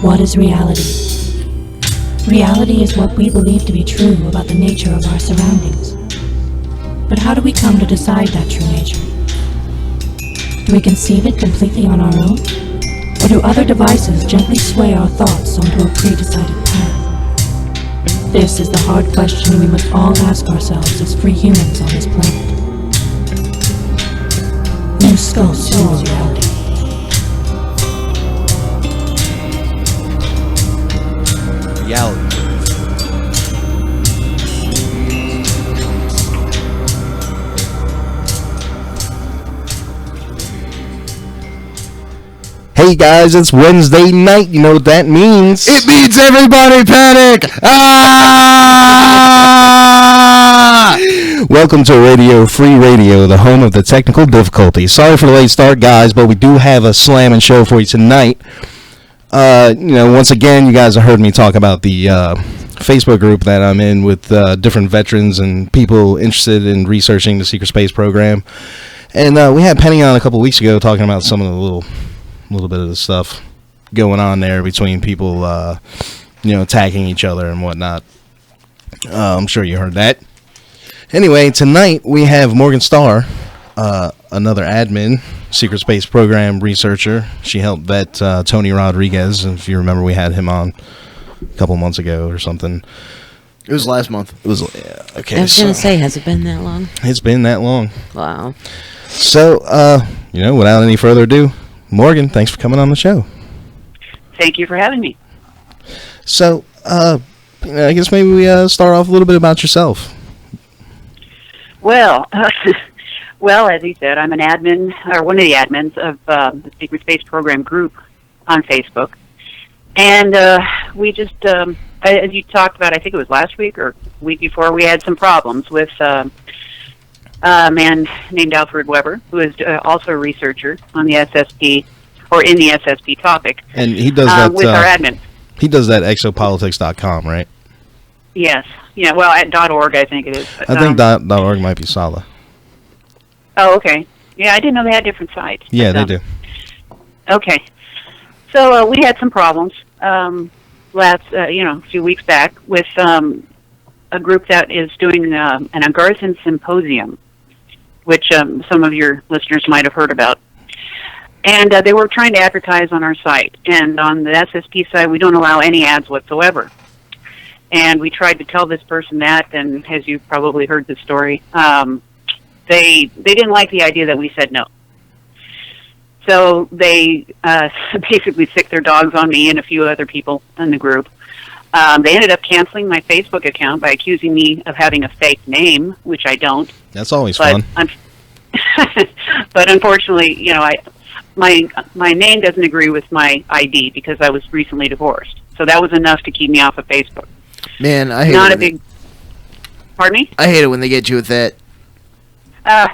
What is reality? Reality is what we believe to be true about the nature of our surroundings. But how do we come to decide that true nature? Do we conceive it completely on our own? Or do other devices gently sway our thoughts onto a pre-decided path? This is the hard question we must all ask ourselves as free humans on this planet. New Skull Zero Reality. Reality. Hey guys, it's Wednesday night. You know what that means? It means everybody panic! Ah! Welcome to Radio Free Radio, the home of the technical difficulties. Sorry for the late start, guys, but we do have a slamming show for you tonight. Once again, you guys have heard me talk about the Facebook group that I'm in with different veterans and people interested in researching the secret space program. And we had Penny on a couple weeks ago talking about some of the little bit of the stuff going on there between people, attacking each other and whatnot. I'm sure you heard that. Anyway, tonight we have Morgan Starr, another admin, secret space program researcher. She helped vet Tony Rodriguez. If you remember, we had him on a couple months ago or something. It was last month. It was, okay. I was going to say, has it been that long? It's been that long. Wow. So, without any further ado, Morgan, thanks for coming on the show. Thank you for having me. So, I guess maybe we start off a little bit about yourself. Well, as you said, I'm an admin, or one of the admins of the Secret Space Program group on Facebook. And we just, as you talked about, I think it was last week or week before, we had some problems with a man named Alfred Weber, who is also a researcher on the SSP, or in the SSP topic. And he does that with our admin. He does that exopolitics.com, right? Yes. Yeah, well, at .org, I think it is. But, I think .org might be Sala. Oh, okay. Yeah, I didn't know they had different sites. Yeah, they do. Okay. So we had some problems a few weeks back with a group that is doing an Agarthan symposium, which some of your listeners might have heard about. And they were trying to advertise on our site. And on the SSP side, we don't allow any ads whatsoever. And we tried to tell this person that, and as you've probably heard the story, they didn't like the idea that we said no. So they basically sicked their dogs on me and a few other people in the group. They ended up canceling my Facebook account by accusing me of having a fake name, which I don't. That's always fun. But unfortunately, my name doesn't agree with my ID because I was recently divorced. So that was enough to keep me off of Facebook. Man, I hate it. Pardon me? I hate it when they get you with that.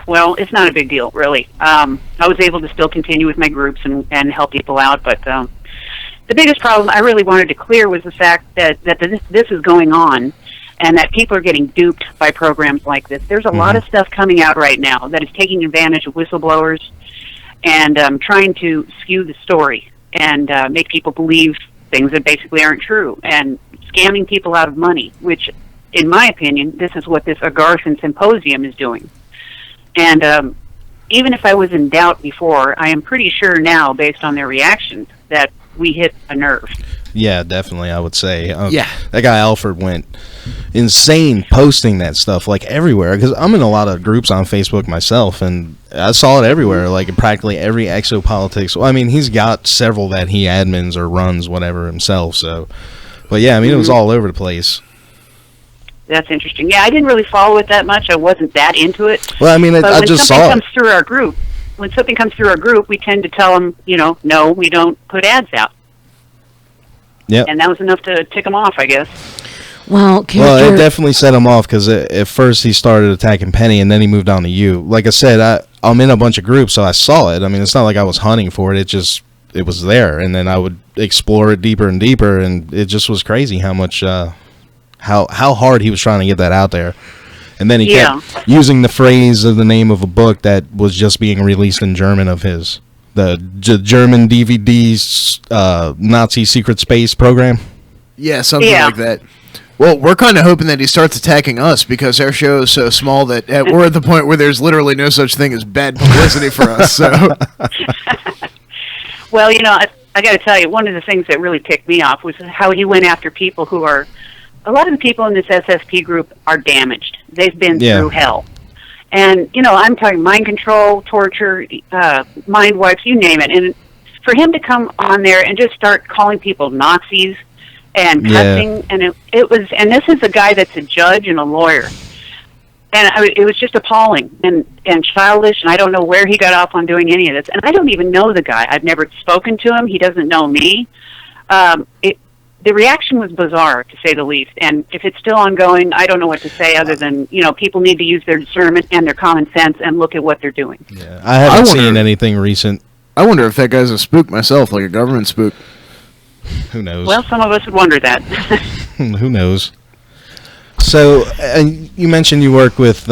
Well, it's not a big deal, really. I was able to still continue with my groups and help people out, but the biggest problem I really wanted to clear was the fact that this is going on and that people are getting duped by programs like this. There's a lot of stuff coming out right now that is taking advantage of whistleblowers and trying to skew the story and make people believe things that basically aren't true and scamming people out of money, which, in my opinion, this is what this Agarthan symposium is doing. And even if I was in doubt before, I am pretty sure now, based on their reactions, that we hit a nerve. Yeah, definitely, I would say. Yeah. That guy Alfred went insane posting that stuff, like, everywhere. Because I'm in a lot of groups on Facebook myself, and I saw it everywhere, like, in practically every exopolitics. Well, I mean, he's got several that he admins or runs, whatever, himself, so... But, yeah, I mean, it was all over the place. That's interesting. Yeah, I didn't really follow it that much. I wasn't that into it. Well, I mean, I just saw it. When something comes through our group, we tend to tell them, no, we don't put ads out. Yeah. And that was enough to tick them off, I guess. Well, it definitely set him off because at first he started attacking Penny and then he moved on to you. Like I said, I'm in a bunch of groups, so I saw it. I mean, it's not like I was hunting for it. It was there, and then I would explore it deeper and deeper, and it just was crazy how much, how hard he was trying to get that out there. And then he kept using the phrase of the name of a book that was just being released in German of his. the German DVD's Nazi secret space program. Yeah, something like that. Well, we're kind of hoping that he starts attacking us because our show is so small that we're at the point where there's literally no such thing as bad publicity for us. So, well, I got to tell you, one of the things that really ticked me off was how he went after people who are. A lot of the people in this SSP group are damaged. They've been through hell. And, I'm talking mind control, torture, mind wipes, you name it. And for him to come on there and just start calling people Nazis and cussing, and it was, and this is a guy that's a judge and a lawyer. And it was just appalling and childish, and I don't know where he got off on doing any of this. And I don't even know the guy. I've never spoken to him. He doesn't know me. The reaction was bizarre, to say the least. And if it's still ongoing, I don't know what to say other than, people need to use their discernment and their common sense and look at what they're doing. Yeah, I haven't seen anything recent. I wonder if that guy's a spook myself, like a government spook. Who knows? Well, some of us would wonder that. Who knows? So, you mentioned you work with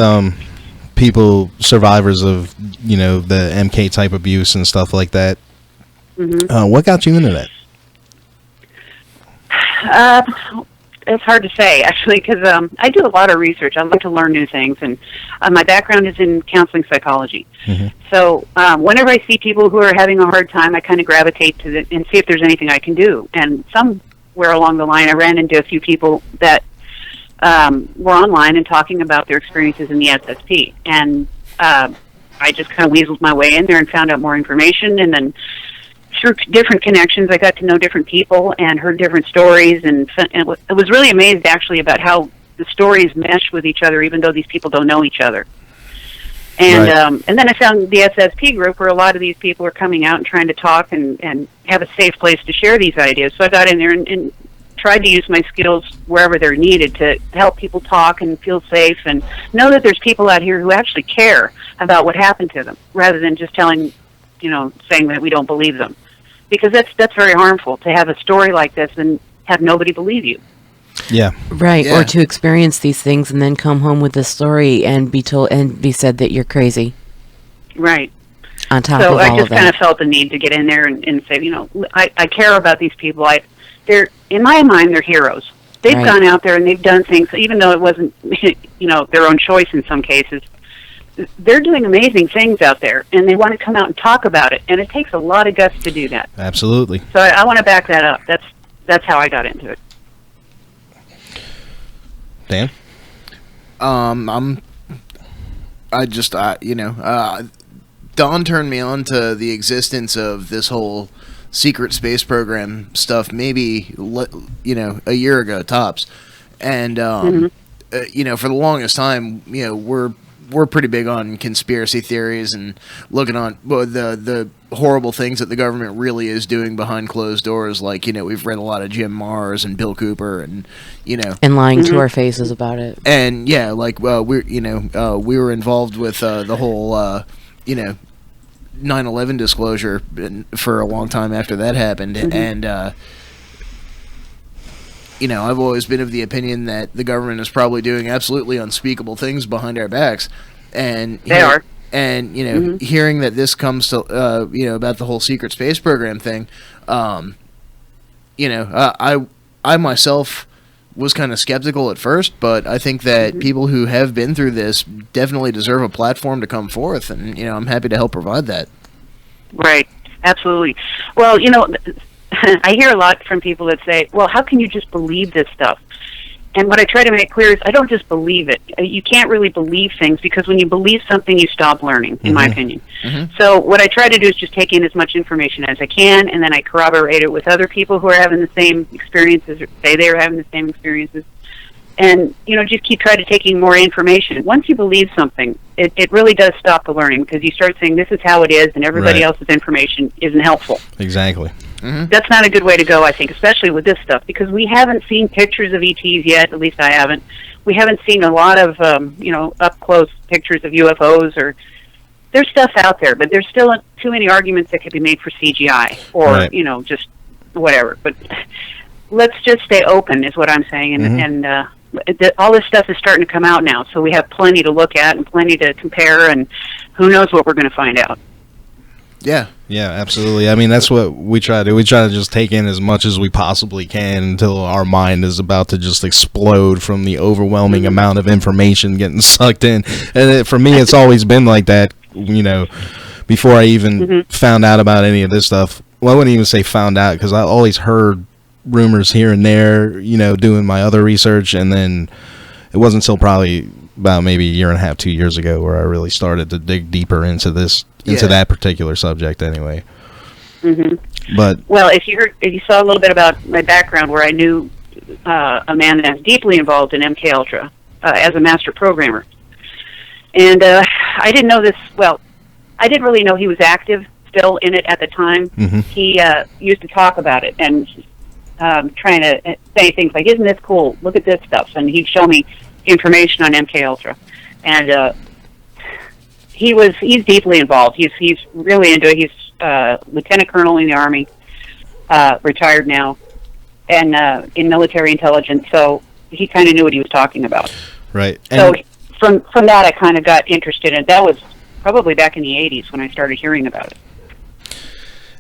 people, survivors of, the MK type abuse and stuff like that. Mm-hmm. What got you into that? It's hard to say, actually, because I do a lot of research. I like to learn new things, and my background is in counseling psychology. Mm-hmm. So whenever I see people who are having a hard time, I kind of gravitate to and see if there's anything I can do. And somewhere along the line, I ran into a few people that were online and talking about their experiences in the SSP. And I just kind of weaseled my way in there and found out more information, and then through different connections, I got to know different people and heard different stories, and I was really amazed, actually, about how the stories mesh with each other, even though these people don't know each other. And and then I found the SSP group, where a lot of these people are coming out and trying to talk and have a safe place to share these ideas. So I got in there and tried to use my skills wherever they're needed to help people talk and feel safe and know that there's people out here who actually care about what happened to them, rather than just saying that we don't believe them. Because that's very harmful to have a story like this and have nobody believe you. Yeah. Right. Yeah. Or to experience these things and then come home with this story and be told and be said that you're crazy. Right. On top of all of that. So I just kind of felt the need to get in there and say, I care about these people. They're, in my mind, they're heroes. They've gone out there and they've done things, even though it wasn't, their own choice in some cases. They're doing amazing things out there, and they want to come out and talk about it, and it takes a lot of guts to do that. Absolutely. So I want to back that up. That's how I got into it. Dan? Don turned me on to the existence of this whole secret space program stuff maybe, a year ago, tops. And, for the longest time, we're pretty big on conspiracy theories and looking on the horrible things that the government really is doing behind closed doors. Like, we've read a lot of Jim Marrs and Bill Cooper and, and lying to our faces about it. And we were involved with the whole, 9/11 disclosure for a long time after that happened. Mm-hmm. And, I've always been of the opinion that the government is probably doing absolutely unspeakable things behind our backs. And they are. And, hearing that this comes to, about the whole secret space program thing, I myself was kind of skeptical at first, but I think that people who have been through this definitely deserve a platform to come forth. And, I'm happy to help provide that. Right. Absolutely. Well, I hear a lot from people that say, well, how can you just believe this stuff? And what I try to make clear is I don't just believe it. You can't really believe things, because when you believe something, you stop learning, in my opinion. Mm-hmm. So what I try to do is just take in as much information as I can, and then I corroborate it with other people who are having the same experiences, or say they're having the same experiences. And, just keep trying to taking more information. Once you believe something, it really does stop the learning, because you start saying this is how it is, and everybody else's information isn't helpful. Exactly. Mm-hmm. That's not a good way to go, I think, especially with this stuff, because we haven't seen pictures of ETs yet. At least I haven't. We haven't seen a lot of, up close pictures of UFOs, or there's stuff out there, but there's still too many arguments that could be made for CGI or just whatever. But let's just stay open, is what I'm saying, and all this stuff is starting to come out now, so we have plenty to look at and plenty to compare, and who knows what we're going to find out. Yeah. Yeah, absolutely. I mean, that's what we try to do. We try to just take in as much as we possibly can until our mind is about to just explode from the overwhelming amount of information getting sucked in. And for me, it's always been like that, before I even found out about any of this stuff. Well, I wouldn't even say found out, because I always heard rumors here and there, doing my other research. And then it wasn't until probably about maybe a year and a half, 2 years ago where I really started to dig deeper into that particular subject anyway. But well, if you saw a little bit about my background, where I knew a man that's deeply involved in MK Ultra as a master programmer, and I didn't know this. Well, I didn't really know he was active still in it at the time. He used to talk about it and trying to say things like, "Isn't this cool? Look at this stuff," and he'd show me information on MK Ultra, and he's deeply involved. He's really into it. He's lieutenant colonel in the Army, retired now, and in military intelligence. So he kind of knew what he was talking about. Right. So from that, I kind of got interested in it. That was probably back in the 80s when I started hearing about it.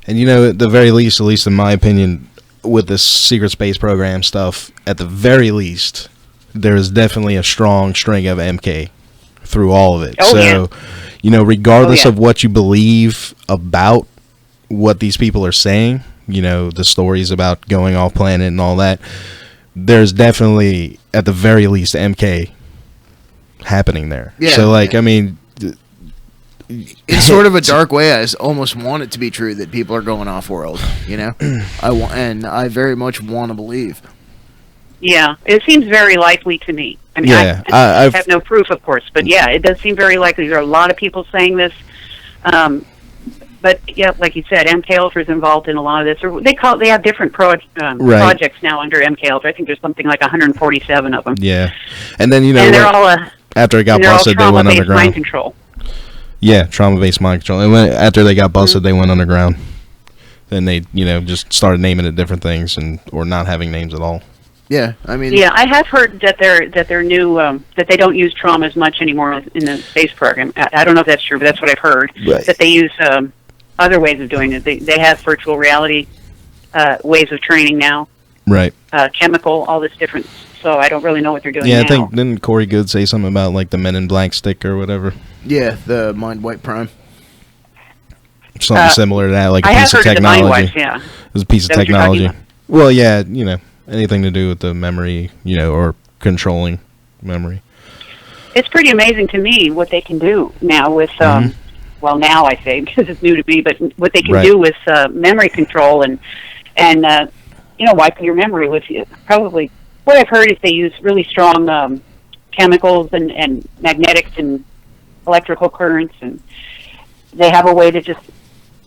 And at the very least, at least in my opinion, with this secret space program stuff, at the very least, there is definitely a strong string of MK through all of it. Regardless of what you believe about what these people are saying, the stories about going off planet and all that, there's definitely, at the very least, MK happening there. Yeah, so, I mean, in sort of a dark way, I almost want it to be true that people are going off world, I very much want to believe. Yeah, it seems very likely to me. I mean, I have no proof, of course, but yeah, it does seem very likely. There are a lot of people saying this. But yeah, like you said, MK Ultra is involved in a lot of this. Or they have different projects now under MK Ultra. I think there's something like 147 of them. Yeah, and then and they're all after it got busted, they went underground. Mind control. Yeah, trauma-based mind control. And after they got busted, they went underground. Then they, just started naming it different things or not having names at all. Yeah, I mean. Yeah, I have heard that they're new, that they don't use trauma as much anymore in the space program. I don't know if that's true, but that's what I've heard. Right. That they use other ways of doing it. They have virtual reality ways of training now. Right. Chemical, all this different. So I don't really know what they're doing now. Yeah, I think, didn't Corey Good say something about, the Men in Black stick or whatever? Yeah, the Mind Wipe Prime. Something similar to that, a piece of technology. The Mind Wipes, yeah. It was a piece of technology. Well, yeah, anything to do with the memory, or controlling memory. It's pretty amazing to me what they can do now with, well, now I say, because it's new to me, but what they can do with memory control and wiping your memory with probably. What I've heard is they use really strong chemicals and magnetics and electrical currents, and they have a way to just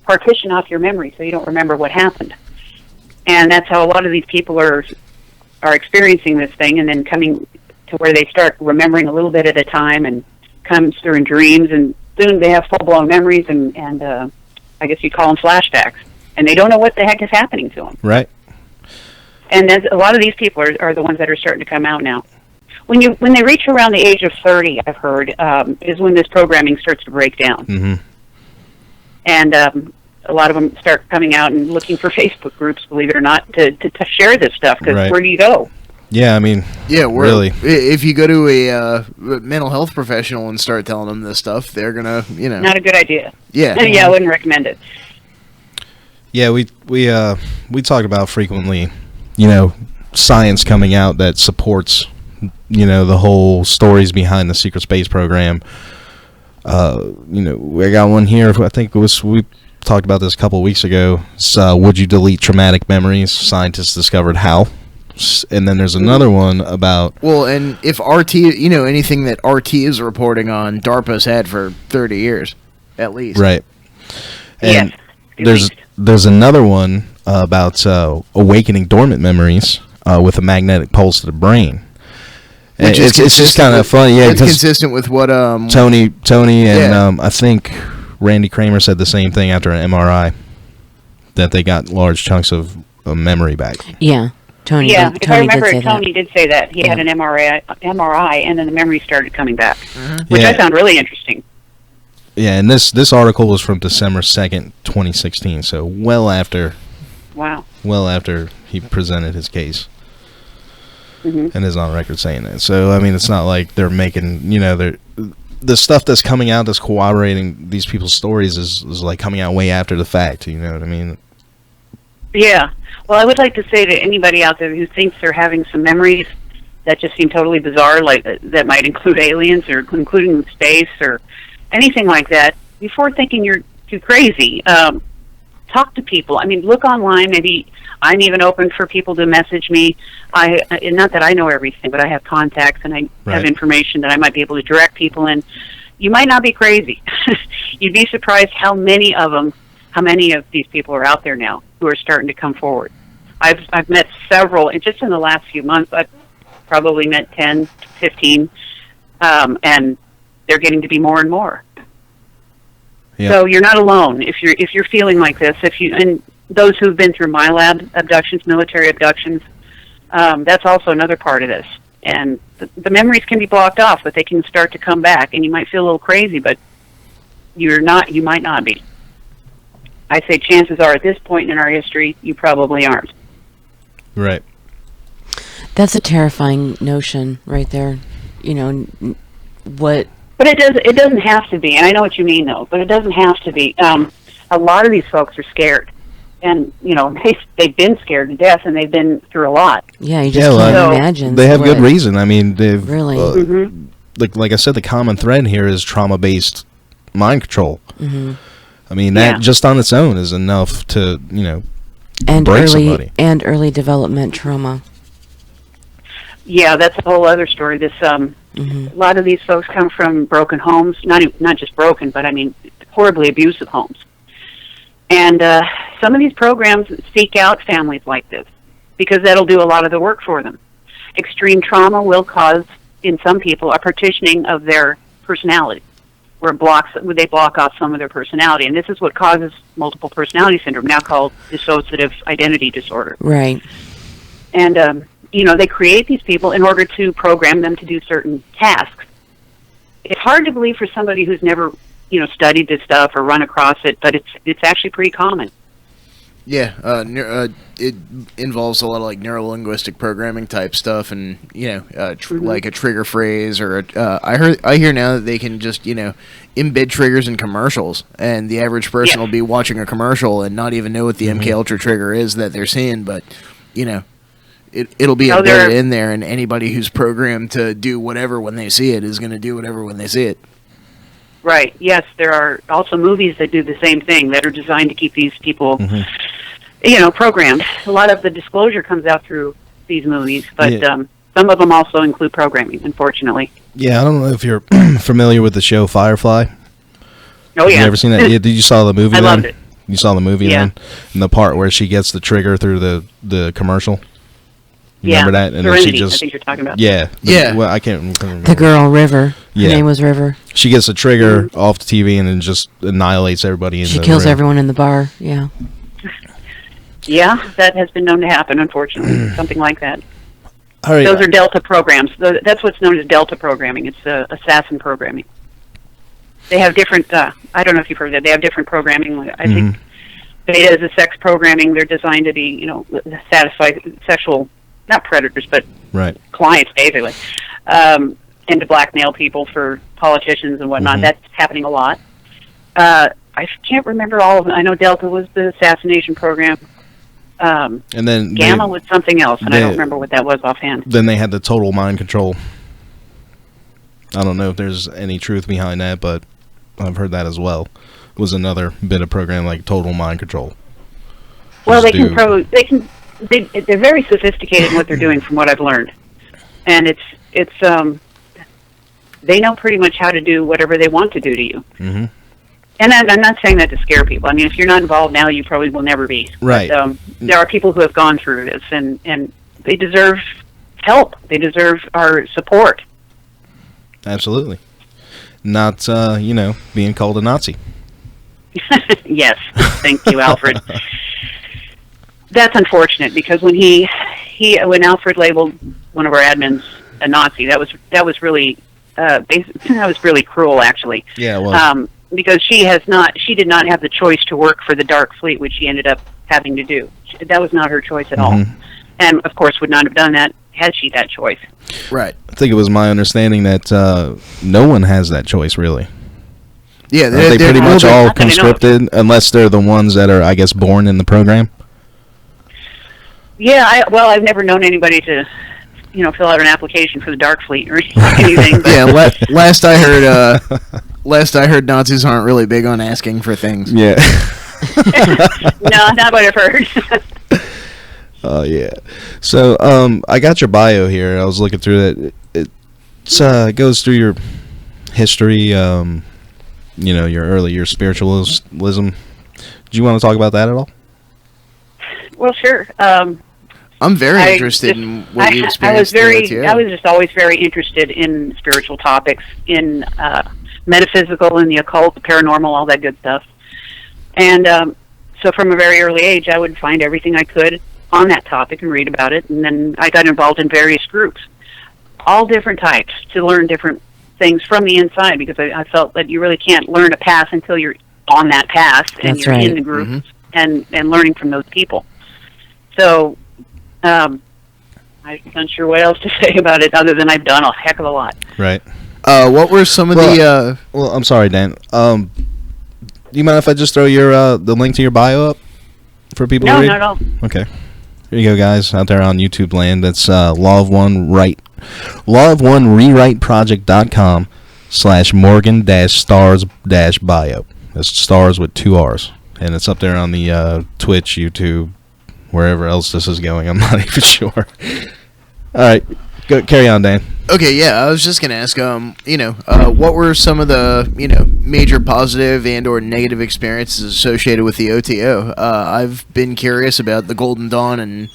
partition off your memory so you don't remember what happened. And that's how a lot of these people are experiencing this thing, and then coming to where they start remembering a little bit at a time, and comes through in dreams, and soon they have full-blown memories, and I guess you call them flashbacks, and they don't know what the heck is happening to them. Right. And a lot of these people are the ones that are starting to come out now. When they reach around the age of 30, I've heard, is when this programming starts to break down. Mm-hmm. And a lot of them start coming out and looking for Facebook groups, believe it or not, to share this stuff, because where do you go? Yeah, I mean, really. If you go to a mental health professional and start telling them this stuff, they're going to, Not a good idea. Yeah. Yeah, I wouldn't recommend it. Yeah, we talk about frequently, science coming out that supports, the whole stories behind the secret space program. I got one here. I think we talked about this a couple of weeks ago. It's, would you delete traumatic memories? Scientists discovered how. And then there's another one about... Well, and if RT, anything that RT is reporting on, DARPA's had for 30 years, at least. Right. And there's another one about awakening dormant memories with a magnetic pulse to the brain. And it's just kind of funny. Yeah, it's consistent with what... Tony and I think Randy Kramer said the same thing after an MRI, that they got large chunks of memory back. Yeah. Tony if I remember, Tony did say that. He had an MRI, and then the memory started coming back, which I found really interesting. Yeah, and this article was from December 2nd, 2016, so well after he presented his case. And is on record saying that. So, I mean, it's not like they're making, the stuff that's coming out that's corroborating these people's stories is like coming out way after the fact, you know what I mean? Yeah. Well, I would like to say to anybody out there who thinks they're having some memories that just seem totally bizarre, like that might include aliens or including space or anything like that, before thinking you're too crazy, talk to people. I mean, look online. Maybe I'm even open for people to message me. Not that I know everything, but I have contacts and I have information that I might be able to direct people in. You might not be crazy. You'd be surprised how many of these people are out there now who are starting to come forward. I've met several, and just in the last few months, I've probably met 10, 15, and they're getting to be more and more. Yep. So you're not alone if you're feeling like this. And those who've been through my lab abductions, military abductions, that's also another part of this. And the memories can be blocked off, but they can start to come back, and you might feel a little crazy, but you might not be. I say chances are at this point in our history, you probably aren't. Right. That's a terrifying notion right there. What? But it doesn't have to be, and I know what you mean, though, but it doesn't have to be. A lot of these folks are scared. And, they've been scared to death, and they've been through a lot. Yeah, you just can't imagine. They have good reason. I mean, they've... Really? Like I said, the common thread here is trauma-based mind control. Mm-hmm. I mean, that just on its own is enough to, and break somebody. And early development trauma. Yeah, that's a whole other story. This a lot of these folks come from broken homes, not just broken, but I mean horribly abusive homes. And some of these programs seek out families like this because that'll do a lot of the work for them. Extreme trauma will cause, in some people, a partitioning of their personality, where they block off some of their personality. And this is what causes multiple personality syndrome, now called dissociative identity disorder. Right. And, they create these people in order to program them to do certain tasks. It's hard to believe for somebody who's never, studied this stuff or run across it, but it's actually pretty common. Yeah, it involves a lot of like neuro-linguistic programming type stuff, and like a trigger phrase or I hear now that they can just embed triggers in commercials, and the average person will be watching a commercial and not even know what the MK Ultra trigger is that they're seeing, but it'll be embedded in there, and anybody who's programmed to do whatever when they see it is going to do whatever when they see it. Right. Yes, there are also movies that do the same thing that are designed to keep these people, programmed. A lot of the disclosure comes out through these movies, but some of them also include programming, unfortunately. Yeah, I don't know if you're familiar with the show Firefly. Oh, yeah. Have you ever seen that? Did you saw the movie then? I loved it. You saw the movie then? And the part where she gets the trigger through the commercial? Remember that? And Serenity, then she just, I think you're talking about. Yeah. Well, I can't remember. The girl, River. Her name was River. She gets a trigger off the TV and then just annihilates everybody. She kills everyone in the bar, yeah. Yeah, that has been known to happen, unfortunately. Something like that. All right. Those are Delta programs. That's what's known as Delta programming. It's assassin programming. They have different, I don't know if you've heard that, they have different programming. I think Beta is a sex programming. They're designed to be, satisfy sexual, not predators, but clients, basically, and to blackmail people for politicians and whatnot. That's happening a lot. I can't remember all of them. I know Delta was the assassination program. And then Gamma was something else, and I don't remember what that was offhand. Then they had the total mind control. I don't know if there's any truth behind that, but I've heard that as well. It was another bit of program like total mind control. Well, they're very sophisticated in what they're doing, from what I've learned, and they know pretty much how to do whatever they want to do to you. Mm-hmm. And I'm not saying that to scare people. I mean, if you're not involved now, you probably will never be. Right. But, there are people who have gone through this, and they deserve help. They deserve our support. Absolutely. Not, being called a Nazi. Yes. Thank you, Alfred. That's unfortunate, because when when Alfred labeled one of our admins a Nazi, that was really that was really cruel, actually. Yeah, it was. because she did not have the choice to work for the Dark Fleet, which she ended up having to do. That was not her choice at all. And, of course, would not have done that had she that choice. Right. I think it was my understanding that no one has that choice, really. Yeah, they're pretty much all Not that I know of. conscripted, unless they're the ones that are, I guess, born in the program. Yeah, I've never known anybody to, fill out an application for the Dark Fleet or anything. But Yeah, last I heard, Nazis aren't really big on asking for things. Yeah. no, not what I've heard. Oh, yeah. So, I got your bio here. I was looking through it. It goes through your history, your spiritualism. Do you want to talk about that at all? Well, sure. I'm very interested in what you experienced. I was just always very interested in spiritual topics, in metaphysical and the occult, the paranormal, all that good stuff. And so from a very early age, I would find everything I could on that topic and read about it. And then I got involved in various groups, all different types, to learn different things from the inside, because I felt that you really can't learn a path until you're on that path and That's you're right. in the group and learning from those people. So I'm not sure what else to say about it other than I've done a heck of a lot. Right. What were some of the... Well, I'm sorry, Dan. Do you mind if I just throw your the link to your bio up for people to No, read? not at all. Okay. Here you go, guys, out there on YouTube land. That's Law of One Rewrite.com/Morgan-Stars-bio. That's stars with 2 R's. And it's up there on the Twitch, YouTube, wherever else this is going. I'm not even sure. All right. Go, carry on, Dan. Okay, yeah, I was just going to ask, what were some of the, major positive and or negative experiences associated with the OTO? I've been curious about the Golden Dawn and,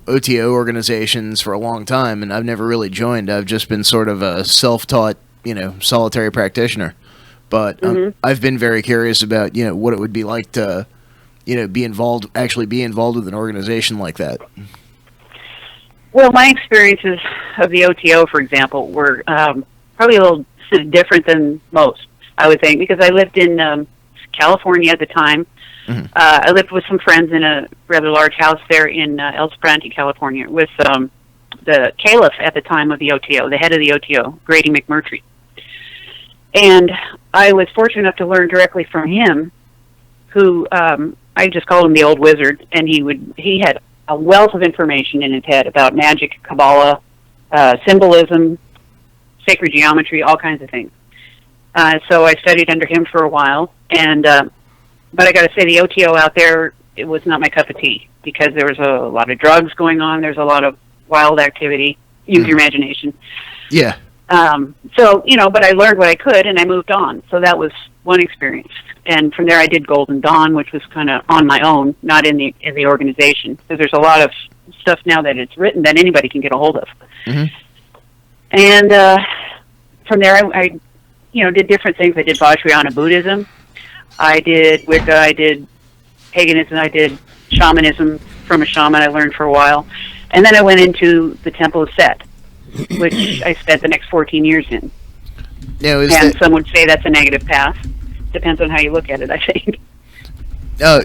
OTO organizations for a long time, and I've never really joined. I've just been sort of a self-taught, solitary practitioner. But I've been very curious about, what it would be like to, be involved with an organization like that. Well, my experiences of the OTO, for example, were probably a little different than most, I would think, because I lived in California at the time. I lived with some friends in a rather large house there in El Sprante, California, with the caliph at the time of the OTO, the head of the OTO, Grady McMurtry. And I was fortunate enough to learn directly from him, who I just called him the old wizard, and he had a wealth of information in his head about magic, Kabbalah, symbolism, sacred geometry, all kinds of things. So I studied under him for a while, and but I got to say, the OTO out there, it was not my cup of tea, because there was a lot of drugs going on, there's a lot of wild activity, use your imagination. Yeah. So, but I learned what I could, and I moved on. So that was one experience. And from there I did Golden Dawn, which was kind of on my own, not in the organization. Because there's a lot of stuff now that it's written that anybody can get a hold of. And from there I did different things. I did Vajrayana Buddhism. I did Wicca. I did paganism. I did shamanism from a shaman I learned for a while. And then I went into the Temple of Set, which I spent the next 14 years in. Now, some would say that's a negative path. Depends on how you look at it, I think.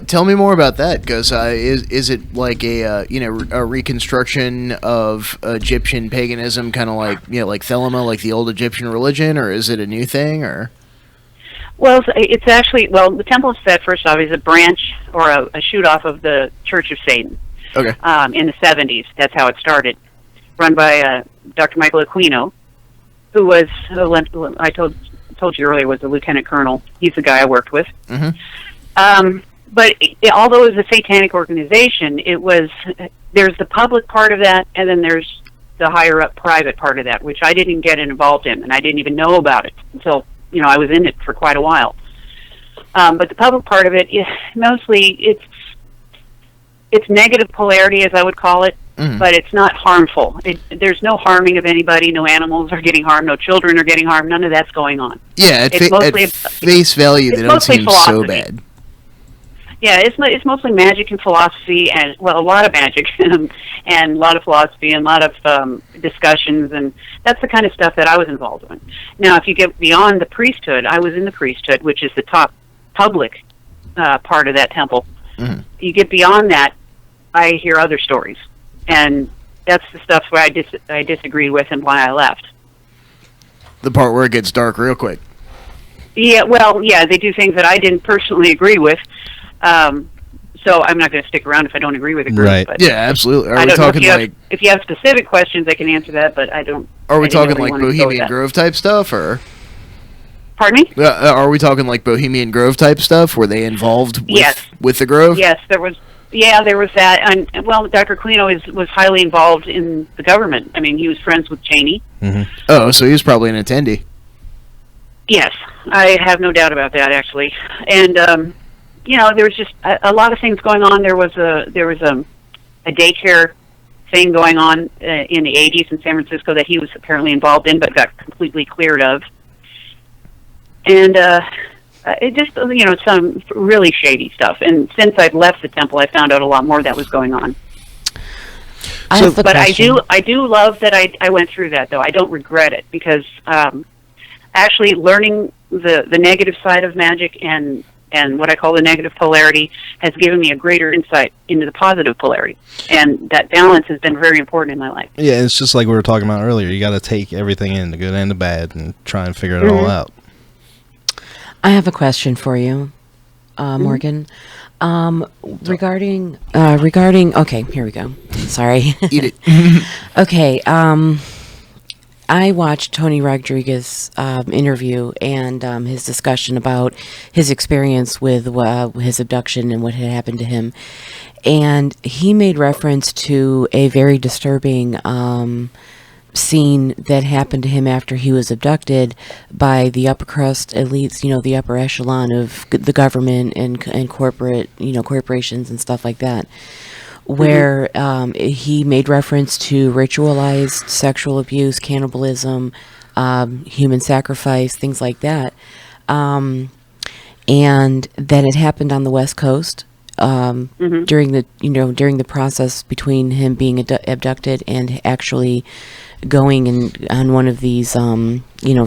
Tell me more about that, because is it like a reconstruction of Egyptian paganism, kind of like like Thelema, like the old Egyptian religion, or is it a new thing, or? Well, it's actually the Temple of Set, first off, is a branch or a shoot off of the Church of Satan. Okay. In the 70s, that's how it started, run by Dr. Michael Aquino, who was I told you earlier was a lieutenant colonel. He's the guy I worked with. But although it was a satanic organization, there's the public part of that, and then there's the higher up private part of that, which I didn't get involved in, and I didn't even know about it until I was in it for quite a while. But the public part of it, mostly it's negative polarity, as I would call it, but it's not harmful. There's no harming of anybody. No animals are getting harmed. No children are getting harmed. None of that's going on. Yeah, at face value, they don't seem so bad. Yeah, it's mostly magic and philosophy, and well, a lot of magic and a lot of philosophy and a lot of discussions, and that's the kind of stuff that I was involved in. Now, if you get beyond the priesthood, I was in the priesthood, which is the top public part of that temple. Mm-hmm. You get beyond that, I hear other stories, and that's the stuff where I disagreed with and why I left. The part where it gets dark real quick. Yeah, well, yeah, they do things that I didn't personally agree with. So I'm not going to stick around if I don't agree with a group. Right. But Yeah, absolutely. Are I we don't know talking if you have specific questions, I can answer that, but I don't. Are we I didn't talking really like want to go with Bohemian that. Grove type stuff, or? Pardon me? Are we talking like Bohemian Grove type stuff? Were they involved with, Yes. with the Grove? Yes, there was. Yeah, there was that, and well, Dr. Aquino was highly involved in the government. I mean, he was friends with Cheney. Mm-hmm. Oh, so he was probably an attendee. Yes, I have no doubt about that, actually. And you know, there was just a lot of things going on. There was a daycare thing going on in the 80s in San Francisco that he was apparently involved in, but got completely cleared of. And it just, you know, some really shady stuff. And since I've left the temple, I found out a lot more that was going on. But I do love that I went through that, though. I don't regret it, because actually learning the negative side of magic and what I call the negative polarity has given me a greater insight into the positive polarity. And that balance has been very important in my life. Yeah, it's just like we were talking about earlier. You got to take everything in, the good and the bad, and try and figure it all out. I have a question for you, Morgan. Regarding okay, here we go. Sorry. Eat it. Okay, I watched Tony Rodriguez's interview and his discussion about his experience with his abduction and what had happened to him. And he made reference to a very disturbing scene that happened to him after he was abducted by the upper crust elites, you know, the upper echelon of the government and corporate, you know, corporations and stuff like that, where he made reference to ritualized sexual abuse, cannibalism, human sacrifice, things like that, and that it happened on the West Coast during the process between him being abducted and actually going on one of these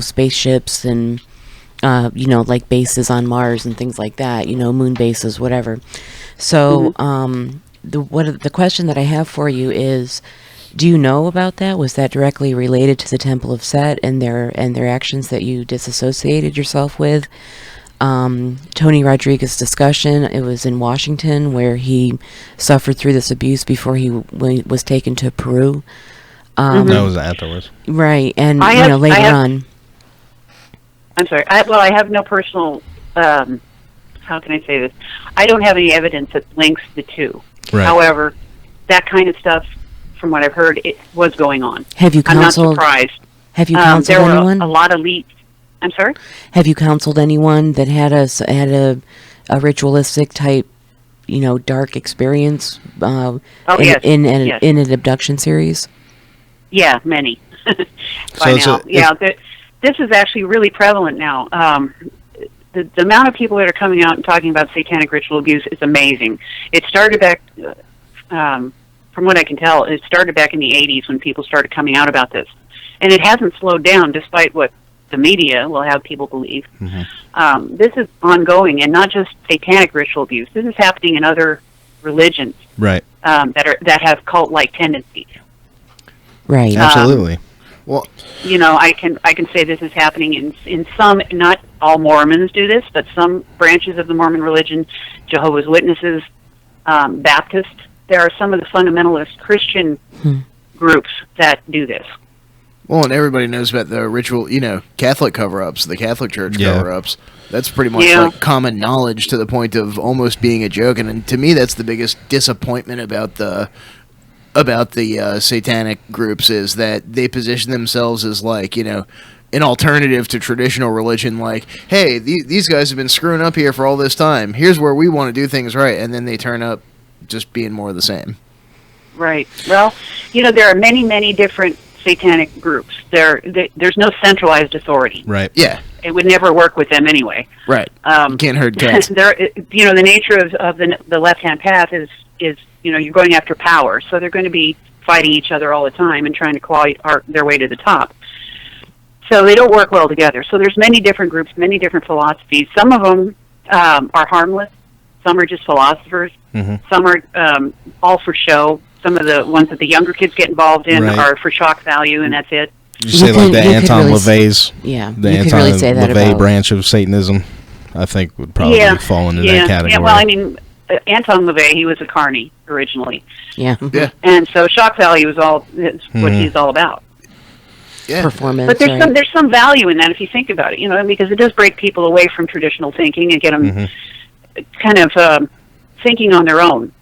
spaceships and like bases on Mars and things like that, moon bases, whatever. So the question that I have for you is, do you know about that? Was that directly related to the Temple of Set and their actions that you disassociated yourself with? Tony Rodriguez's discussion, it was in Washington, where he suffered through this abuse before he was taken to Peru. That was afterwards. Right, and later on. I'm sorry. I have no personal. How can I say this? I don't have any evidence that links the two. Right. However, that kind of stuff, from what I've heard, it was going on. Have you counseled? I'm not surprised. Have you counseled anyone? There were a lot of leaks. I'm sorry? Have you counseled anyone that had a ritualistic type, dark experience in an abduction series? Yeah, many. This is actually really prevalent now. The amount of people that are coming out and talking about satanic ritual abuse is amazing. It started back, from what I can tell, it started back in the 80s when people started coming out about this. And it hasn't slowed down, despite what the media will have people believe. Mm-hmm. This is ongoing, and not just satanic ritual abuse. This is happening in other religions, right? That have cult-like tendencies. Right. Absolutely. Well, I can say this is happening in some. Not all Mormons do this, but some branches of the Mormon religion, Jehovah's Witnesses, Baptists. There are some of the fundamentalist Christian groups that do this. Well, and everybody knows about the ritual, Catholic cover-ups, the Catholic Church cover-ups. That's pretty much like common knowledge to the point of almost being a joke. And to me, that's the biggest disappointment about the satanic groups, is that they position themselves as like, an alternative to traditional religion. Like, hey, these guys have been screwing up here for all this time. Here's where we want to do things right. And then they turn up just being more of the same. Right. Well, there are many, many different satanic groups. There's no centralized authority. Right. Yeah. it would never work with them anyway. Right. You can't herd cats. The nature of the left-hand path is you're going after power, so they're going to be fighting each other all the time and trying to claw their way to the top. So they don't work well together. So there's many different groups, many different philosophies. Some of them are harmless. Some are just philosophers. Mm-hmm. Some are all for show. Some of the ones that the younger kids get involved in are for shock value, and that's it. You say like the Anton LaVey's, the Anton LaVey branch of Satanism, I think would probably fall into that category. Yeah, well, I mean, Anton LaVey, he was a carny originally. Yeah. And so shock value is what he's all about. Yeah. Performance. But there's some value in that if you think about it, because it does break people away from traditional thinking and get them kind of thinking on their own.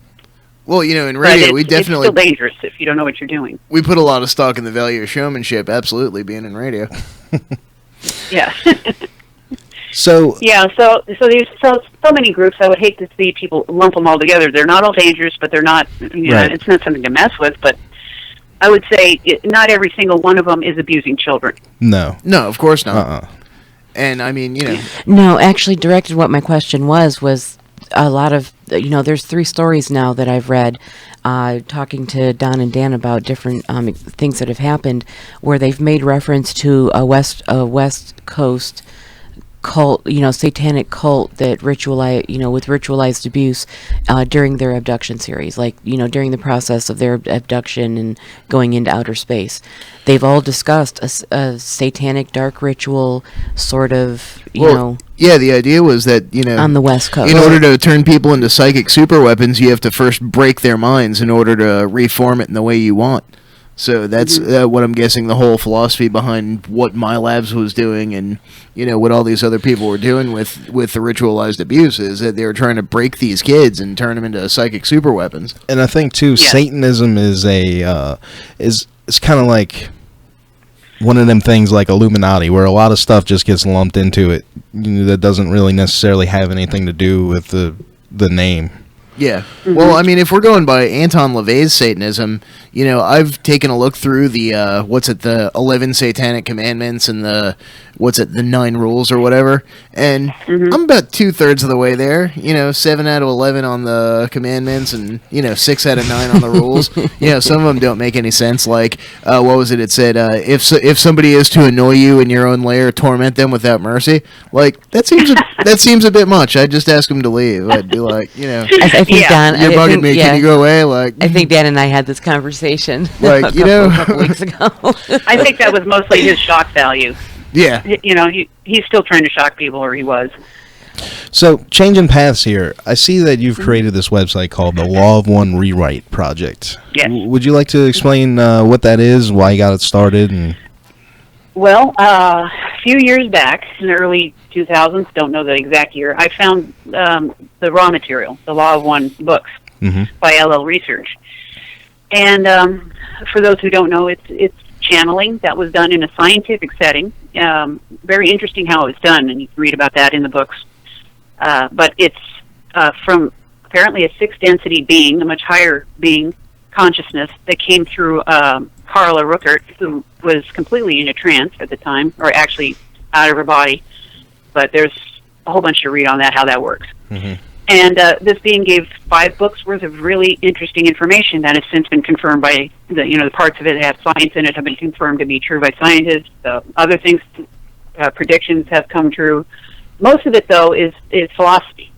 Well, in radio, we definitely... It's still dangerous if you don't know what you're doing. We put a lot of stock in the value of showmanship, absolutely, being in radio. Yeah. So there's so many groups. I would hate to see people lump them all together. They're not all dangerous, but they're not, it's not something to mess with, but I would say not every single one of them is abusing children. No, of course not. And I mean, No, actually, directed what my question was a lot of, there's 3 stories now that I've read, talking to Don and Dan about different things that have happened, where they've made reference to a West Coast cult, satanic cult that with ritualized abuse during their abduction series, during the process of their abduction and going into outer space. They've all discussed a satanic dark ritual sort of, Yeah, the idea was that, on the West Coast. In order to turn people into psychic superweapons, you have to first break their minds in order to reform it in the way you want. So that's what I'm guessing the whole philosophy behind what My Labs was doing and, what all these other people were doing with the ritualized abuse is that they were trying to break these kids and turn them into psychic superweapons. And I think, too, Satanism is it's kind of like one of them things like Illuminati, where a lot of stuff just gets lumped into it that doesn't really necessarily have anything to do with the name. Yeah. Well, I mean, if we're going by Anton LaVey's Satanism, I've taken a look through the, the 11 Satanic Commandments and the 9 Rules or whatever, and I'm about 2/3 of the way there, 7 out of 11 on the Commandments and, 6 out of 9 on the Rules. Some of them don't make any sense, like, what was it? It said, if somebody is to annoy you in your own lair, torment them without mercy. Like, that seems a bit much. I'd just ask them to leave. I'd be like, I think Dan, you're bugging me. Can you go away? Like, I think Dan and I had this conversation like a couple weeks ago. I think that was mostly his shock value. Yeah. He's still trying to shock people, or he was. So, changing paths here, I see that you've created this website called the Law of One Rewrite Project. Yes. Would you like to explain what that is, why you got it started? Well, a few years back, in the early 2000s, don't know the exact year, I found the raw material, the Law of One books by LL Research. And for those who don't know, it's channeling that was done in a scientific setting. Very interesting how it was done, and you can read about that in the books. But it's from apparently a 6th-density being, a much higher being, consciousness that came through Carla Ruckert, who was completely in a trance at the time, or actually out of her body. But there's a whole bunch to read on that, how that works. And this being gave 5 books worth of really interesting information that has since been confirmed by the parts of it that have science in it have been confirmed to be true by scientists. Other things, predictions have come true. Most of it, though, is philosophy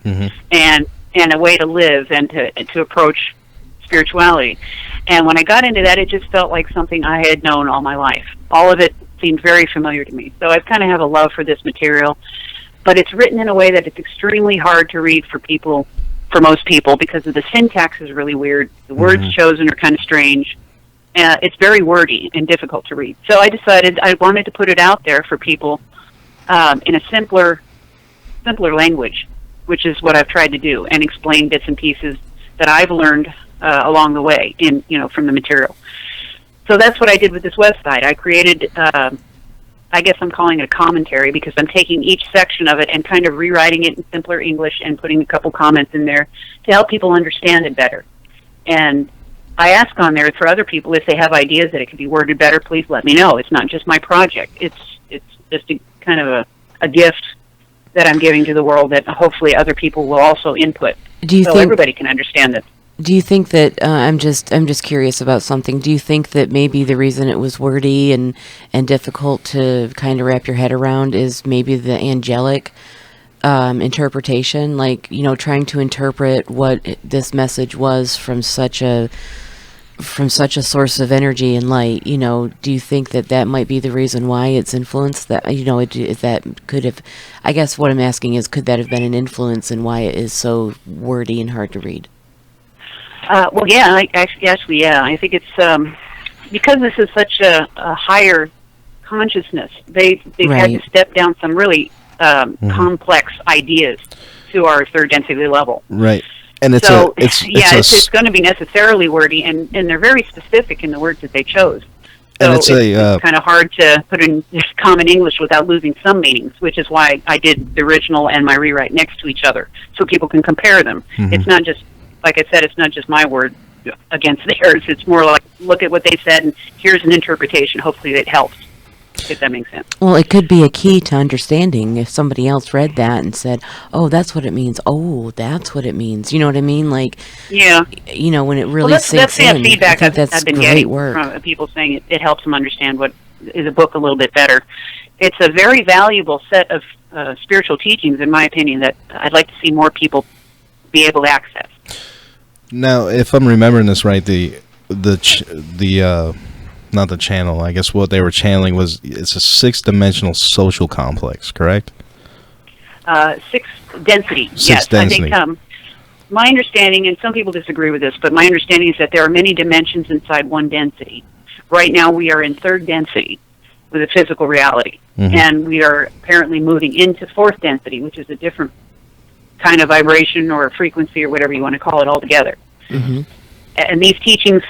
and a way to live and to approach spirituality. And when I got into that, it just felt like something I had known all my life. All of it seemed very familiar to me. So I kind of have a love for this material. But it's written in a way that it's extremely hard to read for most people, because of the syntax is really weird. The words chosen are kind of strange. It's very wordy and difficult to read. So I decided I wanted to put it out there for people in a simpler language, which is what I've tried to do, and explain bits and pieces that I've learned along the way from the material. So that's what I did with this website. I created I guess I'm calling it a commentary, because I'm taking each section of it and kind of rewriting it in simpler English and putting a couple comments in there to help people understand it better. And I ask on there for other people, if they have ideas that it could be worded better, please let me know. It's not just my project. It's just kind of a gift that I'm giving to the world that hopefully other people will also input. Do you so think everybody can understand it. Do you think that I'm just curious about something? Do you think that maybe the reason it was wordy and difficult to kind of wrap your head around is maybe the angelic interpretation, like, you know, trying to interpret what this message was from such a source of energy and light? You know, do you think that might be the reason why it's influenced that, you know, that could have, I guess what I'm asking is, could that have been an influence in why it is so wordy and hard to read? Well, yeah, actually, yeah. I think it's because this is such a higher consciousness. They've had to step down some really complex ideas to our third density level. Right, and it's going to be necessarily wordy, and they're very specific in the words that they chose. So it's kind of hard to put in common English without losing some meanings, which is why I did the original and my rewrite next to each other, so people can compare them. Mm-hmm. It's not just, like I said, it's not just my word against theirs. It's more like, look at what they said, and here's an interpretation. Hopefully it helps, if that makes sense. Well, it could be a key to understanding if somebody else read that and said, oh, that's what it means. Oh, that's what it means. You know what I mean? Like, yeah. You know, when it really sinks in. That's the feedback I've been getting from people saying it helps them understand what is a book a little bit better. It's a very valuable set of spiritual teachings, in my opinion, that I'd like to see more people be able to access. Now, if I'm remembering this right, the not the channel, I guess what they were channeling was, it's a 6-dimensional social complex, correct? 6 density. Yes, density. I think my understanding, and some people disagree with this, but my understanding is that there are many dimensions inside one density. Right now we are in 3rd density with a physical reality, and we are apparently moving into 4th density, which is a different kind of vibration or frequency or whatever you want to call it altogether. Mm-hmm. And these teachings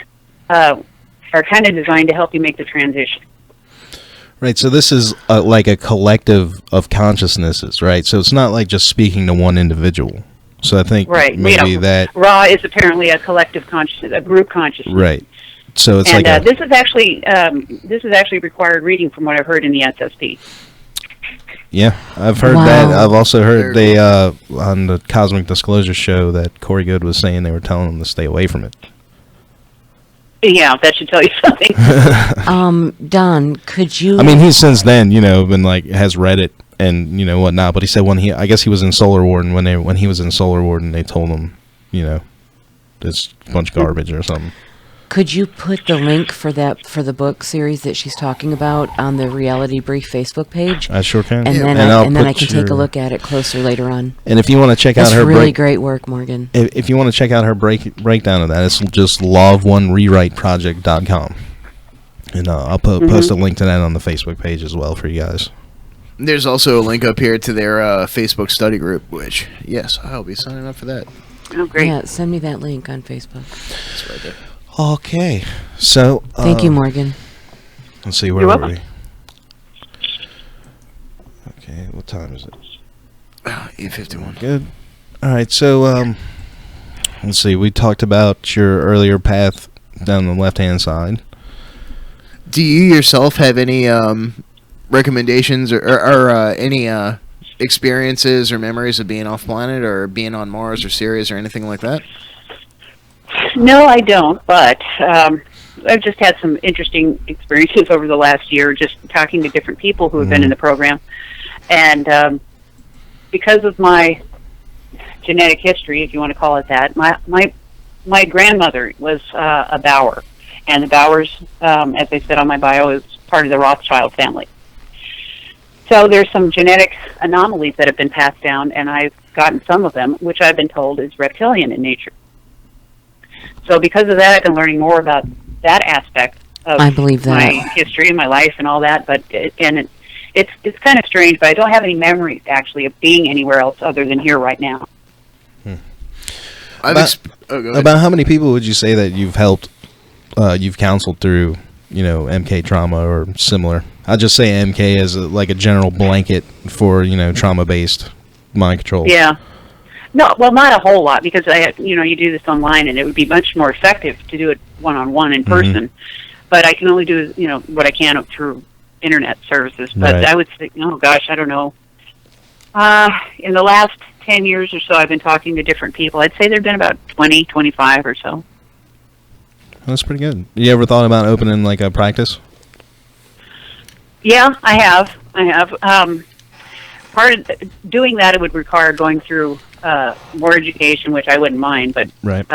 are kind of designed to help you make the transition. Right, so this is like a collective of consciousnesses, right? So it's not like just speaking to one individual. So I think maybe that... Ra is apparently a collective consciousness, a group consciousness. Right. So it's this is actually required reading from what I've heard in the SSP. Yeah, I've heard that. I've also heard they on the Cosmic Disclosure show that Corey Good was saying they were telling them to stay away from it. Yeah, that should tell you something. Don, could you... I mean, he's since then, you know, been like, has read it and, you know, whatnot, but he said I guess he was in Solar Warden, when he was in Solar Warden, they told him, you know, it's a bunch of garbage or something. Could you put the link for the book series that she's talking about on the Reality Brief Facebook page? I sure can. And then I can take a look at it closer later on. And if you want to check out her... That's really great work, Morgan. If you want to check out her breakdown of that, it's just lawofonerewriteproject.com. And I'll post a link to that on the Facebook page as well for you guys. There's also a link up here to their Facebook study group, which, yes, I'll be signing up for that. Oh, great. Yeah, send me that link on Facebook. It's right there. Okay, so... Thank you, Morgan. Let's see, where are we? Okay, what time is it? 8:51. Good. All right, so, let's see, we talked about your earlier path down the left-hand side. Do you yourself have any recommendations or any experiences or memories of being off-planet or being on Mars or Sirius or anything like that? No, I don't, but I've just had some interesting experiences over the last year just talking to different people who have been in the program. And because of my genetic history, if you want to call it that, my grandmother was a Bauer. And the Bauers, as I said on my bio, is part of the Rothschild family. So there's some genetic anomalies that have been passed down, and I've gotten some of them, which I've been told is reptilian in nature. So because of that, I've been learning more about that aspect of my history and my life and all that. But it's kind of strange, but I don't have any memories actually of being anywhere else other than here right now. About how many people would you say that you've helped, you've counseled through, you know, MK trauma or similar? I'll just say MK as like a general blanket for, you know, trauma-based mind control. Yeah. No, well, not a whole lot, because you do this online, and it would be much more effective to do it one-on-one in person. But I can only do, what I can through internet services. But Right. I would say, oh gosh, I don't know. In the last 10 years or so, I've been talking to different people. I'd say there've been about 20, 25 or so. That's pretty good. You ever thought about opening like a practice? Yeah, I have. Part of doing that, it would require going through more education, which I wouldn't mind, but Right.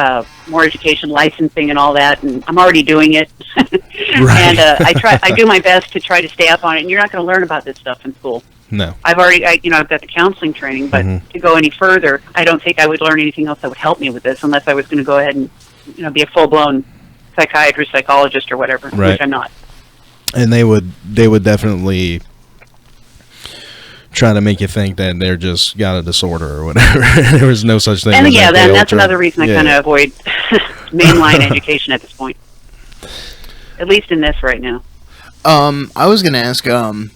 more education, licensing, and all that. And I'm already doing it, Right. and I do my best to try to stay up on it. And you're not going to learn about this stuff in school. No. I've got the counseling training, but to go any further, I don't think I would learn anything else that would help me with this, unless I was going to go ahead and be a full blown psychiatrist, psychologist, or whatever, Right. which I'm not. And they would definitely try to make you think that they're just got a disorder or whatever. There was no such thing. And as yeah, that. that's another reason I kind of avoid mainline education at this point. At least in this right now. I was going to ask, and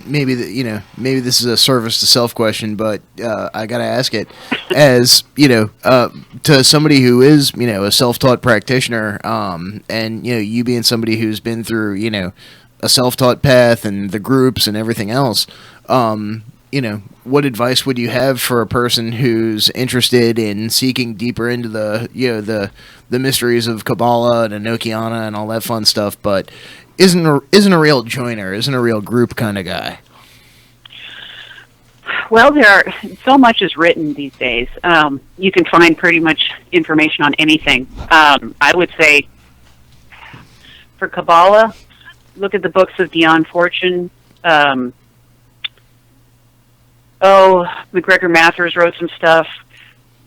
maybe maybe this is a service to self question, but I got to ask it as to somebody who is a self-taught practitioner, and you being somebody who's been through a self-taught path and the groups and everything else. What advice would you have for a person who's interested in seeking deeper into the mysteries of Kabbalah and Enochiana and all that fun stuff, but isn't a real joiner, isn't a real group kind of guy? Well, so much is written these days. You can find pretty much information on anything. I would say for Kabbalah, look at the books of Dion Fortune. McGregor Mathers wrote some stuff.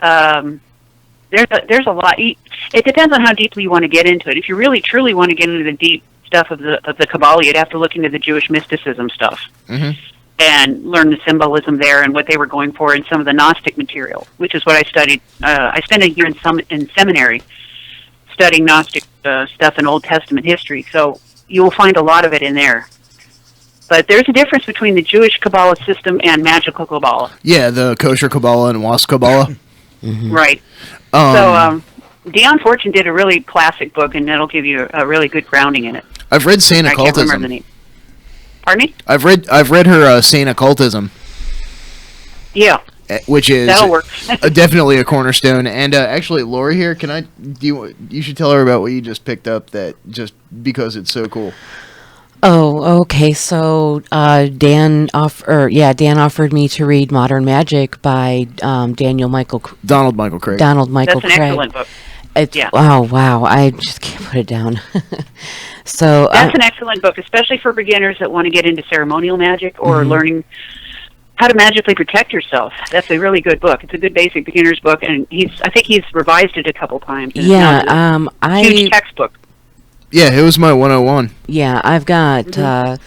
There's a lot. It depends on how deeply you want to get into it. If you really truly want to get into the deep stuff of the Kabbalah, you'd have to look into the Jewish mysticism stuff and learn the symbolism there and what they were going for in some of the Gnostic material, which is what I studied. I spent a year in seminary studying Gnostic stuff in Old Testament history, so you will find a lot of it in there. But there's a difference between the Jewish Kabbalah system and magical Kabbalah. Yeah, the kosher Kabbalah and wasp Kabbalah. Right. So Dion Fortune did a really classic book, and that'll give you a really good grounding in it. I've read Saint I can't remember Occultism. the name. Pardon me? I've read her Saint Occultism, Yeah, which is that'll work. definitely a cornerstone. And actually, Lori here, you should tell her about what you just picked up, that just because it's so cool. Oh, okay. So Dan offered me to read Modern Magic by Donald Michael Craig. That's an excellent book. Yeah. Oh, wow. I just can't put it down. So That's an excellent book, especially for beginners that want to get into ceremonial magic or learning how to magically protect yourself. That's a really good book. It's a good basic beginner's book, and I think he's revised it a couple times. yeah, Huge textbook. Yeah, it was my 101. Yeah, I've got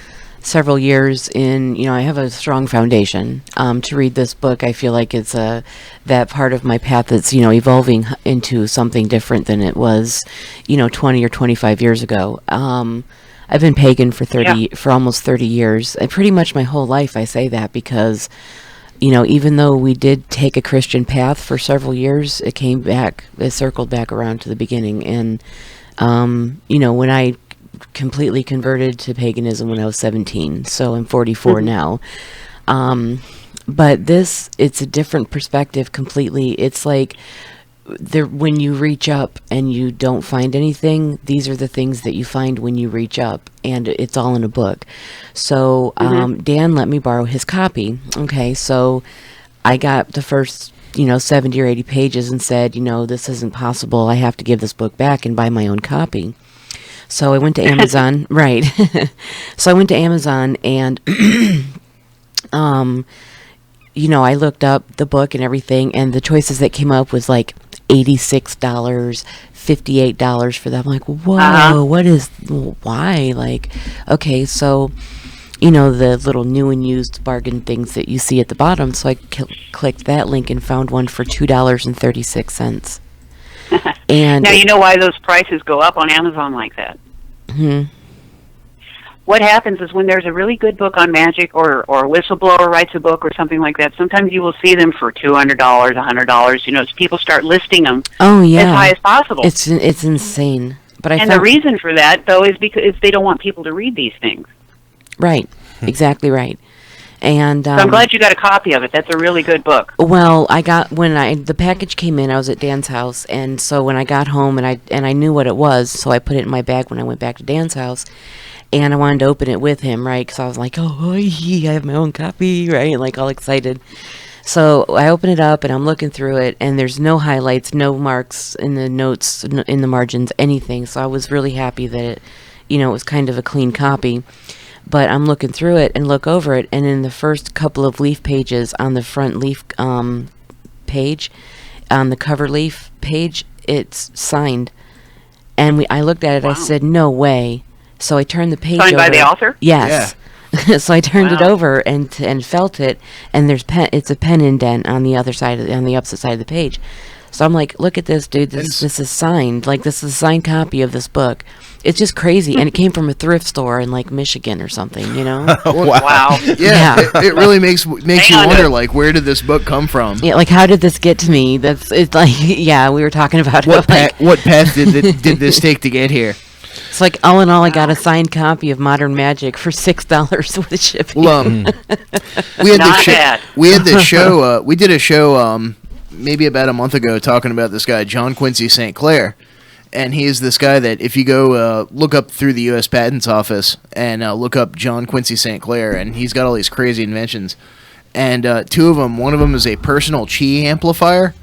several years in, I have a strong foundation. To read this book, I feel like it's that part of my path that's, evolving into something different than it was, 20 or 25 years ago. I've been pagan for almost 30 years. Pretty much my whole life I say that because, even though we did take a Christian path for several years, it circled back around to the beginning. And, when I completely converted to paganism when I was 17, so I'm 44 now. But it's a different perspective completely. It's like when you reach up and you don't find anything, these are the things that you find when you reach up, and it's all in a book. So Dan let me borrow his copy. Okay, so I got the first 70 or 80 pages and said, this isn't possible. I have to give this book back and buy my own copy. So I went to Amazon, right. So I went to Amazon and, I looked up the book and everything, and the choices that came up was like $86, $58 for that. I'm like, whoa, why? Like, okay, so, the little new and used bargain things that you see at the bottom. So I clicked that link and found one for $2.36. And now you know why those prices go up on Amazon like that. What happens is when there's a really good book on magic, or a whistleblower writes a book or something like that, sometimes you will see them for $200, $100. As people start listing them as high as possible. It's insane. But the reason for that, though, is because they don't want people to read these things. Right. Exactly right. And So I'm glad you got a copy of it. That's a really good book. well, I got the package came in. I was at Dan's house, and so when I got home, and I knew what it was, so I put it in my bag when I went back to Dan's house, and I wanted to open it with him, right? Because I was like, oh, I have my own copy, right? Like all excited. So I open it up, and I'm looking through it, and there's no highlights, no marks in the notes, in the margins, anything. So I was really happy that it, it was kind of a clean copy. But I'm looking through it and look over it, and in the first couple of leaf pages on the front leaf page, on the cover leaf page, it's signed. And I looked at it, Wow. I said, no way. So I turned the page Signed over. by the author? Yes. So I turned it Wow. over and felt it, and it's a pen indent on the other side, on the opposite side of the page. So I'm like, look at this, dude. This is signed. Like, this is a signed copy of this book. It's just crazy. And it came from a thrift store in, like, Michigan or something, Wow. Yeah, It really makes you Hang on wonder, to- like, where did this book come from? Yeah, like, how did this get to me? It's like, yeah, we were talking about What it. Like, what path did this take to get here? it's like, all in all, I got a signed copy of Modern Magic for $6 with shipping. Well, we had Not bad. we had this show. We did a show maybe about a month ago talking about this guy John Quincy St. Clair, and he's this guy that if you go look up through the U.S. Patents Office and look up John Quincy St. Clair, and he's got all these crazy inventions, and two of them. One of them is a personal chi amplifier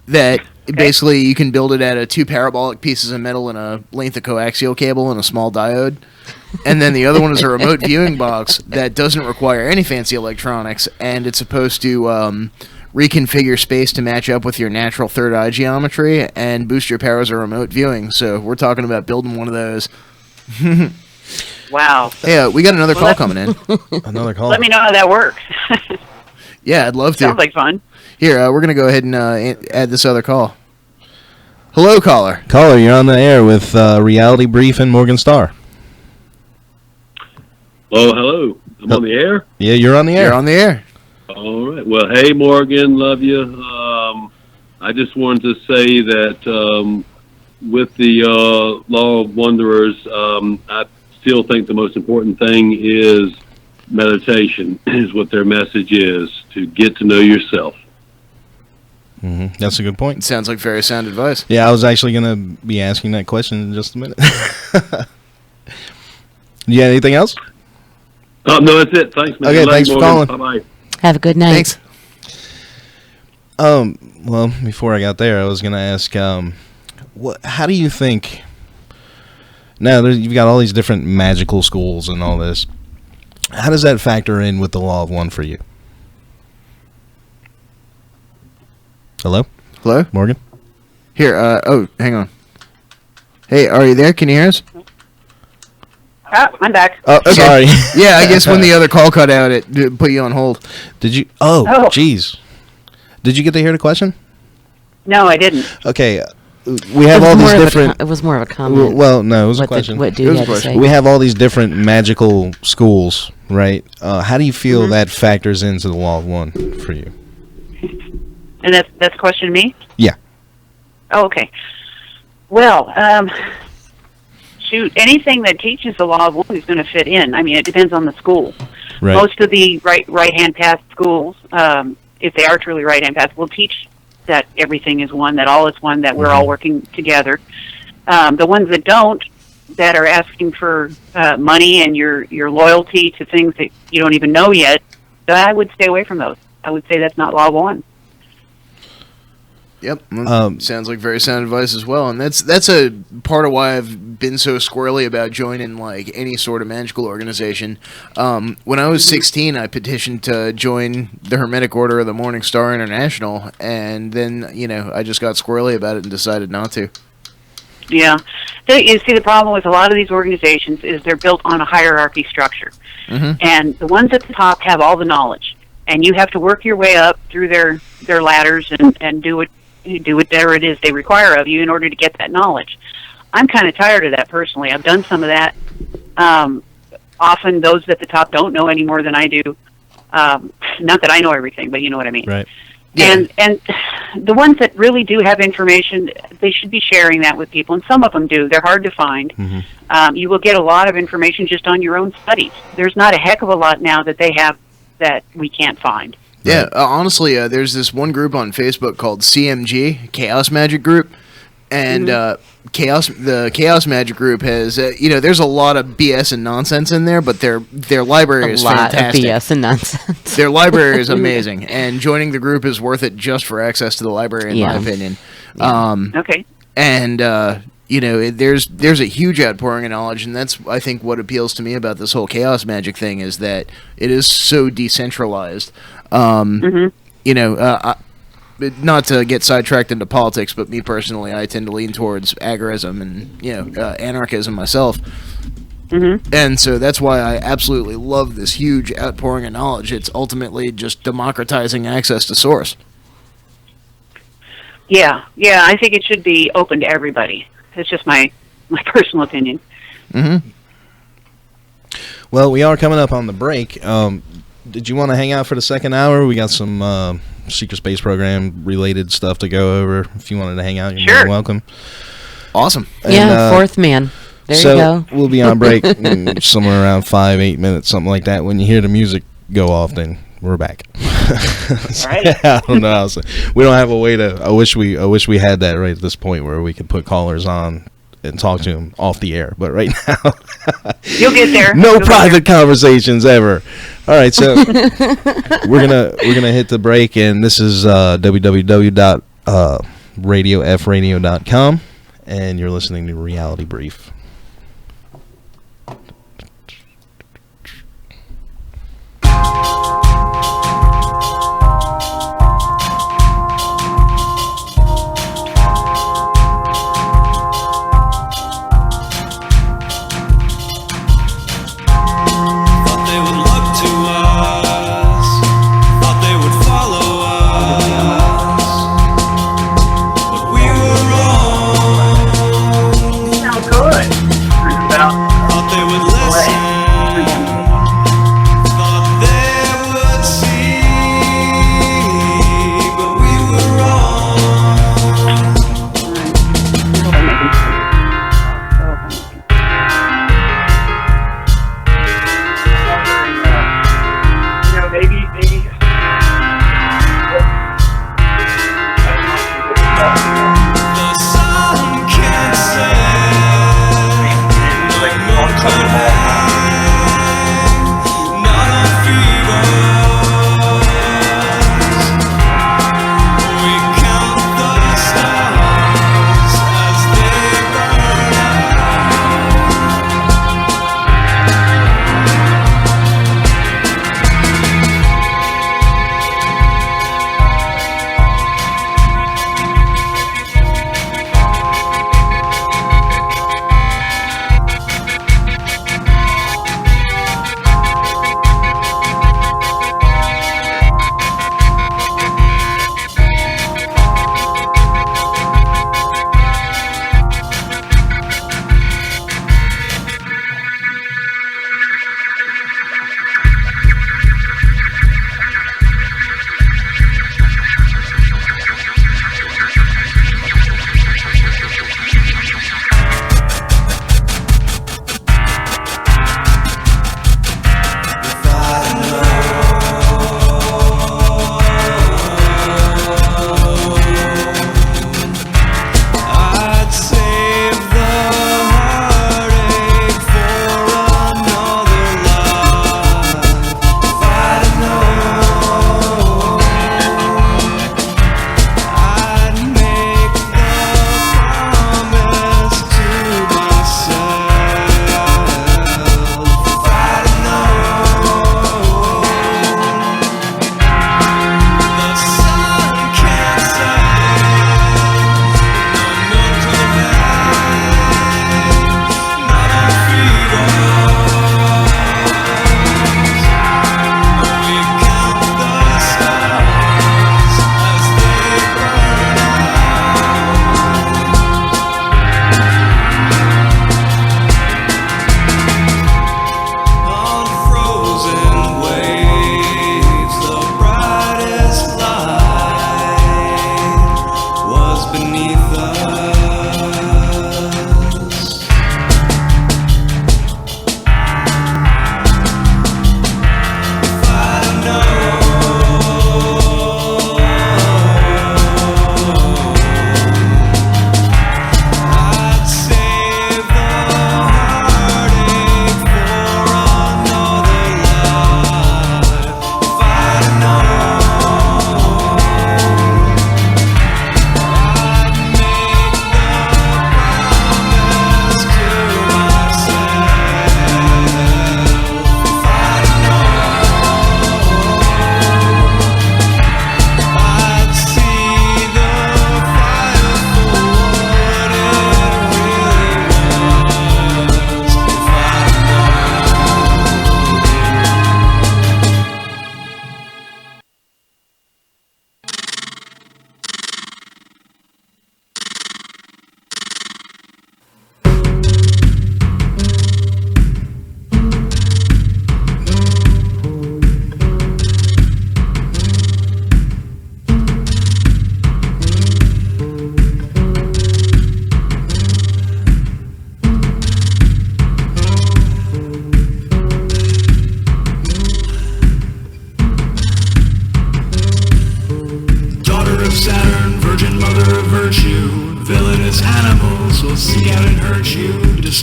that. Basically, you can build it out of two parabolic pieces of metal and a length of coaxial cable and a small diode. And then the other one is a remote viewing box that doesn't require any fancy electronics, and it's supposed to reconfigure space to match up with your natural third eye geometry and boost your power as a remote viewing. So we're talking about building one of those. Wow. Hey, we got another call coming in. Another call. Let me know how that works. Yeah, I'd love to. Sounds like fun. Here, we're going to go ahead and add this other call. Hello, caller. Caller, you're on the air with Reality Brief and Morgan Starr. Oh, hello. I'm on the air? Yeah, you're on the air. You're on the air. All right. Well, hey, Morgan, love you. I just wanted to say that with the Law of Wanderers, I still think the most important thing is meditation, is what their message is, to get to know yourself. That's a good It point. sounds like very sound advice. Yeah, I was actually going to be asking that question in just a minute. You got anything else? Oh, no, that's it. Thanks, man. Okay, Love you, thanks for Morgan. calling. Bye-bye. Have a good night. Thanks. Well, before I got there, I was going to ask, how do you think, now you've got all these different magical schools and all this, how does that factor in with the Law of One for you? Hello? Hello? Morgan? Here, hang on. Hey, are you there? Can you hear us? I'm back. Oh, okay. Sorry. Yeah, I guess when the other call cut out, it put you on hold. Did you? Oh. Jeez. Did you get to hear the question? No, I didn't. Okay. We have all these different. It was more of a comment. Well, no, it was a what question. What It dude was a had to question. say. We have all these different magical schools, right? How do you feel that factors into the Law of One for you? And that's a question to me? Yeah. Oh, okay. Well, shoot, anything that teaches the Law of One is going to fit in. I mean, it depends on the school. Right. Most of the right-hand path schools, if they are truly right-hand path, will teach that everything is one, that all is one, that we're all working together. The ones that don't, that are asking for money and your loyalty to things that you don't even know yet, I would stay away from those. I would say that's not Law of One. Yep, sounds like very sound advice as well, and that's a part of why I've been so squirrely about joining like any sort of magical organization. When I was 16, I petitioned to join the Hermetic Order of the Morning Star International, and then I just got squirrely about it and decided not to. Yeah. So you see, the problem with a lot of these organizations is they're built on a hierarchy structure. And the ones at the top have all the knowledge. And you have to work your way up through their ladders and do whatever it is they require of you in order to get that knowledge. I'm kind of tired of that personally. I've done some of that. Often those at the top don't know any more than I do. Not that I know everything, but you know what I mean. Right. And the ones that really do have information, they should be sharing that with people, and some of them do. They're hard to find. You will get a lot of information just on your own studies. There's not a heck of a lot now that they have that we can't find. Yeah, honestly, there's this one group on Facebook called CMG, Chaos Magic Group, and the Chaos Magic Group has, there's a lot of BS and nonsense in there, but their library is fantastic. A lot of BS and nonsense. Their library is amazing, and joining the group is worth it just for access to the library, in my opinion. Okay. And there's a huge outpouring of knowledge, and that's, I think, what appeals to me about this whole chaos magic thing, is that it is so decentralized. Not to get sidetracked into politics, but me personally, I tend to lean towards agorism and anarchism myself. And so that's why I absolutely love this huge outpouring of knowledge. It's ultimately just democratizing access to source. Yeah, I think it should be open to everybody. It's just my personal opinion. Well, we are coming up on the break. Did you want to hang out for the second hour? We got some Secret Space Program related stuff to go over. If you wanted to hang out, you're more than welcome. Awesome. Yeah, fourth man. There you go. We'll be on break somewhere around 5-8 minutes, something like that. When you hear the music go off, then we're back. All right. I don't know. We don't have a way to. I wish we had that right at this point where we could put callers on and talk to them off the air. But right now, you'll get there. No private conversations ever. All right, so we're gonna hit the break, and this is www.radiofradio.com, and you're listening to Reality Brief.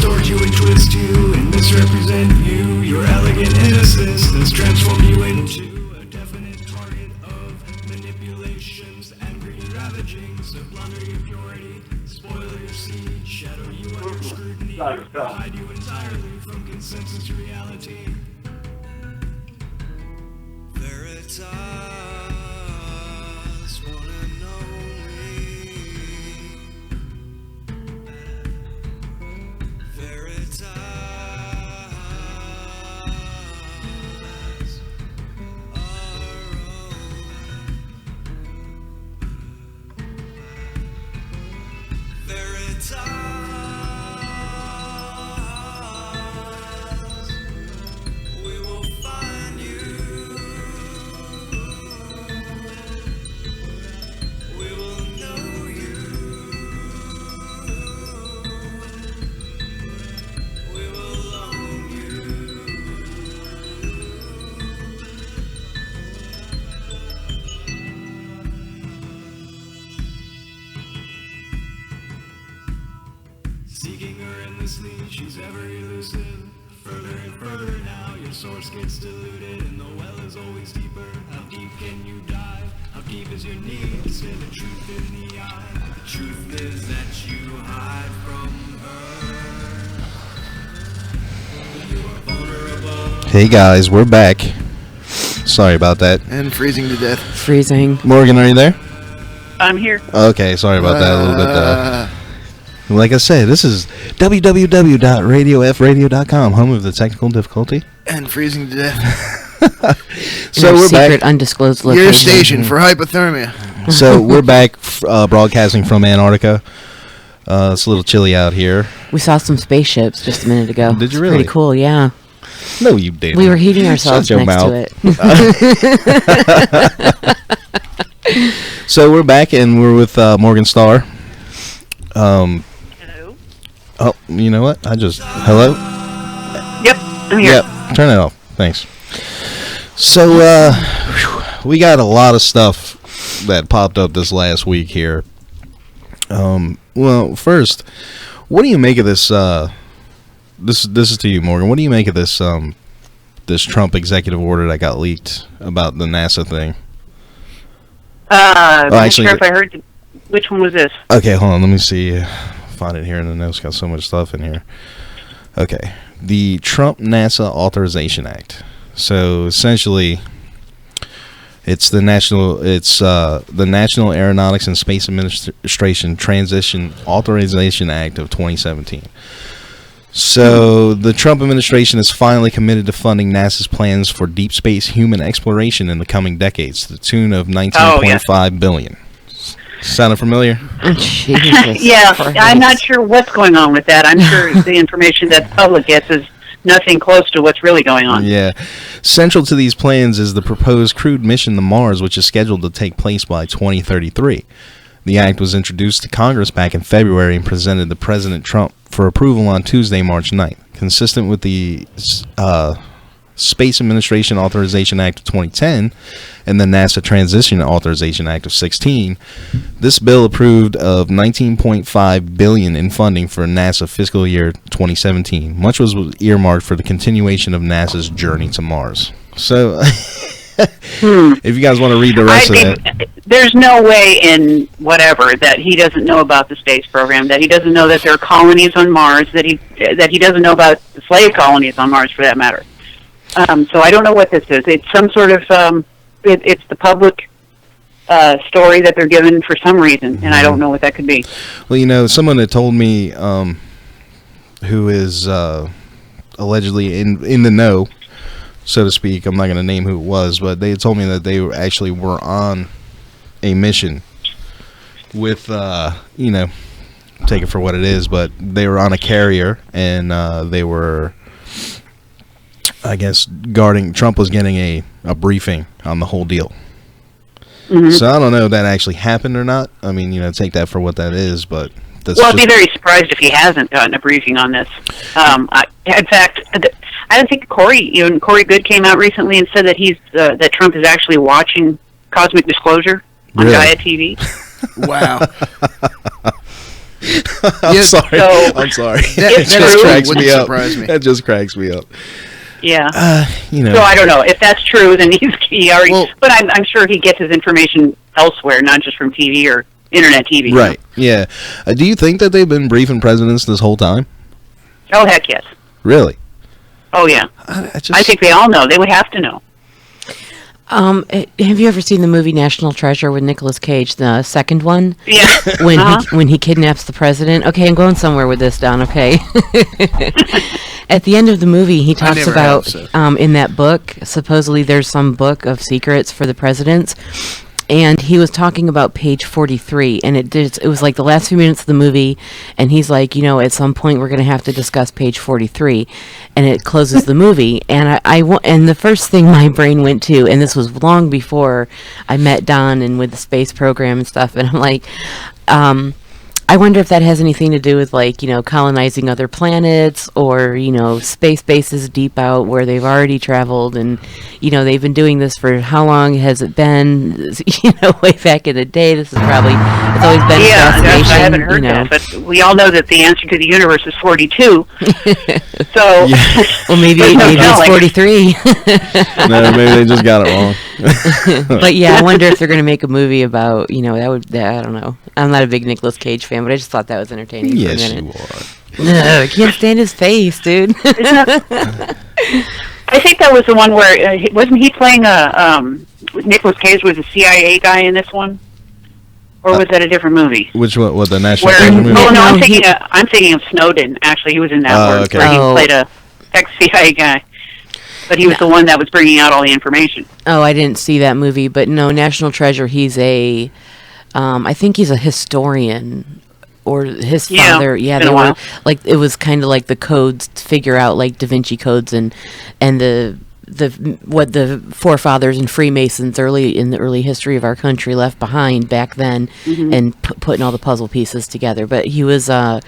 distort you and twist you and misrepresent you. Your elegant innocence that's transformed you into a definite target of manipulations and greedy ravagings that blunder your purity, spoil your seed, shadow you under scrutiny, hide you entirely from consensus reality. Veritas, one and only. Veritas, our own. Veritas, we will find you. We will know you. We will own you. Seeking her endlessly, she's ever elusive. Further and further now, your source gets diluted, and the well is always deeper. How deep can you dive? How deep is your need to stare the truth in the eye? The truth is that you hide from her. You are vulnerable. Hey guys, we're back. Sorry about that. And freezing to death. Freezing. Morgan, are you there? I'm here. Okay, sorry about that. A little bit. Like I said, this is www.radiofradio.com, home of the technical difficulty. And freezing to death. So Our we're secret back. undisclosed location. Your station for hypothermia. So we're back broadcasting from Antarctica. It's a little chilly out here. We saw some spaceships just a minute ago. Did you It's really? Pretty cool, yeah. No, you didn't. We were heating ourselves Shut your next mouth. to it. So we're back and we're with Morgan Starr. Hello. Oh, you know what? Hello? Yep, I'm here. Yep, turn it off. Thanks. So, we got a lot of stuff that popped up this last week here. Well, first, what do you make of this, this is to you, Morgan. What do you make of this, this Trump executive order that got leaked about the NASA thing? I'm not actually, sure if I heard. Which one was this? Okay, hold on. Let me see. Find it here in the notes. Got so much stuff in here. Okay, the Trump NASA Authorization Act. So essentially, it's the National Aeronautics and Space Administration Transition Authorization Act of 2017. So the Trump administration is finally committed to funding NASA's plans for deep space human exploration in the coming decades, to the tune of $19.5 billion. Sounding familiar? Jesus Yeah, Christ. I'm not sure what's going on with that. I'm sure the information that the public gets is nothing close to what's really going on. Yeah. Central to these plans is the proposed crewed mission to Mars, which is scheduled to take place by 2033. The act was introduced to Congress back in February and presented to President Trump for approval on Tuesday, March 9th. Consistent with the Space Administration Authorization Act of 2010 and the NASA Transition Authorization Act of 2016, this bill approved of $19.5 billion in funding for NASA fiscal year 2017. Much was earmarked for the continuation of NASA's journey to Mars. So, if you guys want to read the rest of that. There's no way in whatever that he doesn't know about the space program, that he doesn't know that there are colonies on Mars, that he doesn't know about the slave colonies on Mars, for that matter. So I don't know what this is. It's some sort of it's the public story that they're given for some reason, and I don't know what that could be. Well, you know, someone that told me who is allegedly in the know, so to speak. I'm not going to name who it was, but they told me that they actually were on a mission with, you know, take it for what it is, but they were on a carrier, and they were, I guess, guarding. Trump was getting a briefing on the whole deal. Mm-hmm. So I don't know if that actually happened or not. I mean, you know, take that for what that is, but that's I'd be very surprised if he hasn't gotten a briefing on this. In fact, I don't think Corey Good came out recently and said that that Trump is actually watching Cosmic Disclosure on Really? Gaia TV. Wow. I'm sorry. So, I'm sorry. That just cracks wouldn't me up. surprise me. That just cracks me up. yeah. You know. So I don't know if that's true. Then he already. Well- but I'm sure he gets his information elsewhere, not just from TV or internet TV. you know? Right. Yeah. Do you think that they've been briefing presidents this whole time? Oh heck yes. Really? Oh yeah. I I think they all know. They would have to know. Have you ever seen the movie National Treasure with Nicolas Cage, the second one? Yeah. When Uh-huh. when he kidnaps the president. Okay, I'm going somewhere with this, Don. Okay. At the end of the movie, he talks never about have, so. in that book. Supposedly, there's some book of secrets for the presidents, and he was talking about page 43, and it was like the last few minutes of the movie, and he's like, at some point we're going to have to discuss page 43, and it closes the movie, and and the first thing my brain went to, and this was long before I met Don and with the space program and stuff, and I'm like, I wonder if that has anything to do with colonizing other planets or, space bases deep out where they've already traveled and, they've been doing this for how long has it been, way back in the day. This is probably, it's always been Yeah, a fascination. I haven't heard that, but we all know that the answer to the universe is 42. So, Well, maybe There's no it's telling. 43. No, maybe they just got it wrong. But yeah, I wonder if they're going to make a movie about, I don't know. I'm not a big Nicolas Cage fan, but I just thought that was entertaining for a Yes, minute. you are. No, I can't stand his face, dude. I think that was the one where wasn't he playing Nicolas Cage was a CIA guy in this one, or was that a different movie? Which one? What, the National Where? Treasure movie? Oh no, No, I'm thinking of Snowden. Actually, he was in that Oh, one okay. where he Oh. played a ex-CIA guy, but he was the one that was bringing out all the information. Oh, I didn't see that movie, but no, National Treasure. He's I think he's a historian, or his Yeah, father. it's Yeah, been they a were while. like it was kind of like the codes to figure out like Da Vinci codes and the what the forefathers and Freemasons in the early history of our country left behind back then, and putting all the puzzle pieces together. But he was a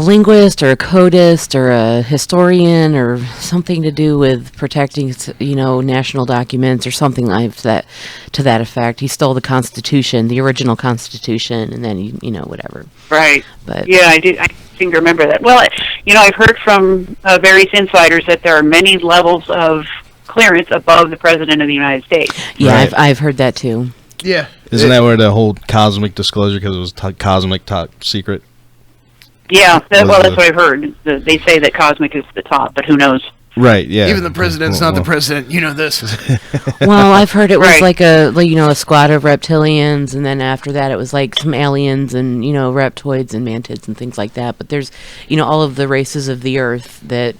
linguist or a codist or a historian or something to do with protecting, national documents or something like that, to that effect. He stole the Constitution, the original Constitution, and then whatever. Right. But Yeah, I did. I seem to remember that. Well, I've heard from various insiders that there are many levels of clearance above the President of the United States. yeah, Right. I've heard that too. Yeah. Isn't that where the whole cosmic disclosure, because it was cosmic top secret? Yeah, Was that's the- what I've heard. They say that cosmic is the top, but who knows? Right, yeah. Even the president's not the president. You know this. Well, I've heard it was Right. like a squad of reptilians, and then after that it was like some aliens and reptoids and mantids and things like that. But there's all of the races of the earth that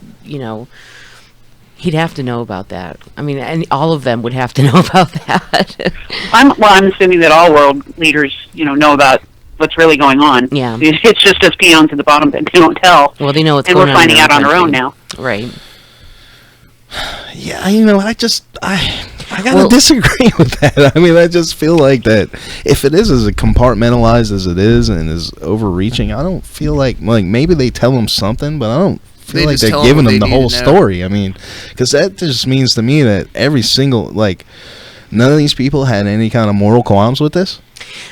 he'd have to know about that. I mean, and all of them would have to know about that. I'm assuming that all world leaders, know about what's really going on. Yeah. It's just us peons at the bottom that don't tell. Well, they know what's And going we're on. finding in out on our own country. now. Right. Yeah, I gotta Well- disagree with that. I mean, I just feel like that if it is as compartmentalized as it is and is overreaching, I don't feel like maybe they tell them something, but I don't feel They like just they're tell 'em giving what them they the need whole to know. story. I mean, because that just means to me that every single none of these people had any kind of moral qualms with this.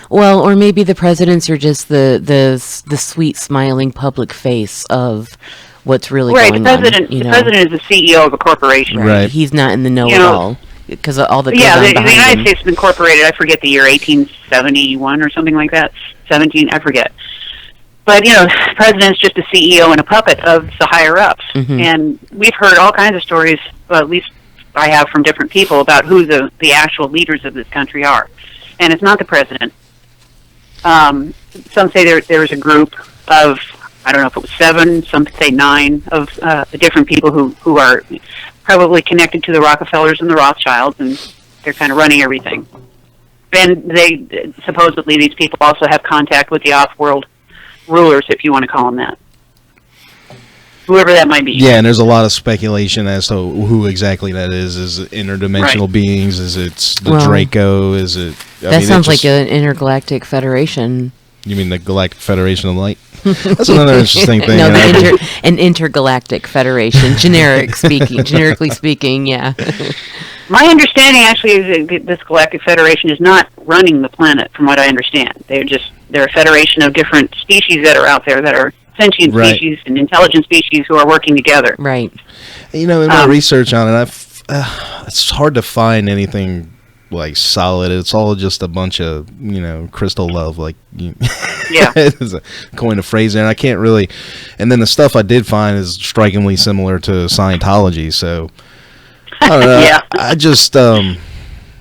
Well, or maybe the presidents are just the sweet smiling public face of what's really Right. going The president. on. The president is the CEO of a corporation. Right. He's not in the know You at know- all because of all the Yeah, goes the on behind United him. States has been incorporated. I forget the year, 1871 or something like that. 17, I forget. But the president's just a CEO and a puppet of the higher ups. Mhm. And we've heard all kinds of stories. Well, at least I have from different people about who the actual leaders of this country are, and it's not the president. Some say there was a group of, I don't know if it was 7, some say 9 of different people who are probably connected to the Rockefellers and the Rothschilds, and they're kind of running everything. And they supposedly these people also have contact with the off-world rulers, if you want to call them that, whoever that might be. Yeah, and there's a lot of speculation as to who exactly that is. Is it interdimensional Right. beings? Is it the Well, Draco? Is it? That sounds like an intergalactic federation. You mean the Galactic Federation of Light? That's another interesting thing. No, you know? an intergalactic federation, generically speaking, yeah. My understanding actually is that this Galactic Federation is not running the planet, from what I understand. They're just they're a federation of different species that are out there that are sentient Right. species and intelligent species who are working together. Right. You know, in my research on it, it's hard to find anything like solid. It's all just a bunch of, crystal love, like Yeah. it's a coin of phrase there, and I can't really. And then the stuff I did find is strikingly similar to Scientology. So I don't know. Yeah. I just That's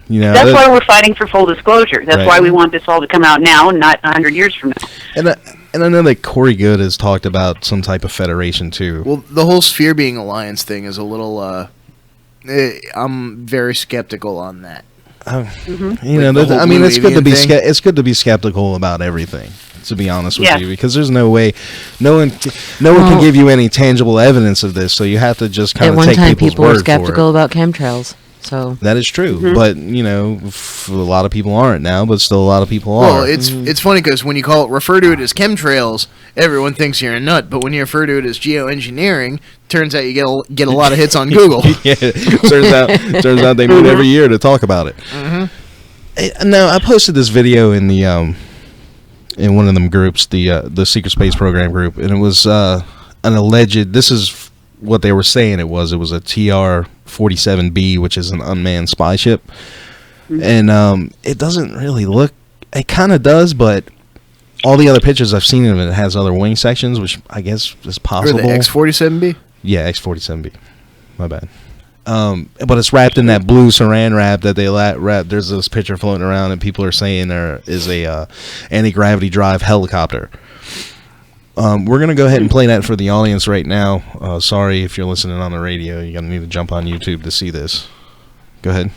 why we're fighting for full disclosure. That's Right. why we want this all to come out now and not 100 years from now. And I know that Corey Good has talked about some type of federation too. Well, the whole Sphere Being Alliance thing is a little. I'm very skeptical on that. I mean, it's good to be it's good to be skeptical about everything. To be honest with Yeah. you, because there's no way, no one can give you any tangible evidence of this. So you have to just kind At of one take time, people's people were word for skeptical it. about chemtrails. So That is true, but a lot of people aren't now. But still, a lot of people Well, are. it's funny because when you refer to it as chemtrails, everyone thinks you're a nut. But when you refer to it as geoengineering, turns out you get a lot of hits on Google. Yeah, turns out they meet every year to talk about it. Now, I posted this video in the in one of them groups, the Secret Space Program group, and it was an alleged. This is what they were saying. It was a TR-47B, which is an unmanned spy ship, and it doesn't really look. It kind of does, but all the other pictures I've seen of it has other wing sections, which I guess is Or possible. the X-47B. Yeah, X-47B. My bad. But it's wrapped in that blue saran wrap that they wrap. There's this picture floating around, and people are saying there is a anti-gravity drive helicopter. We're gonna go ahead and play that for the audience right now. Sorry if you're listening on the radio. You're gonna need to jump on YouTube to see this. Go ahead.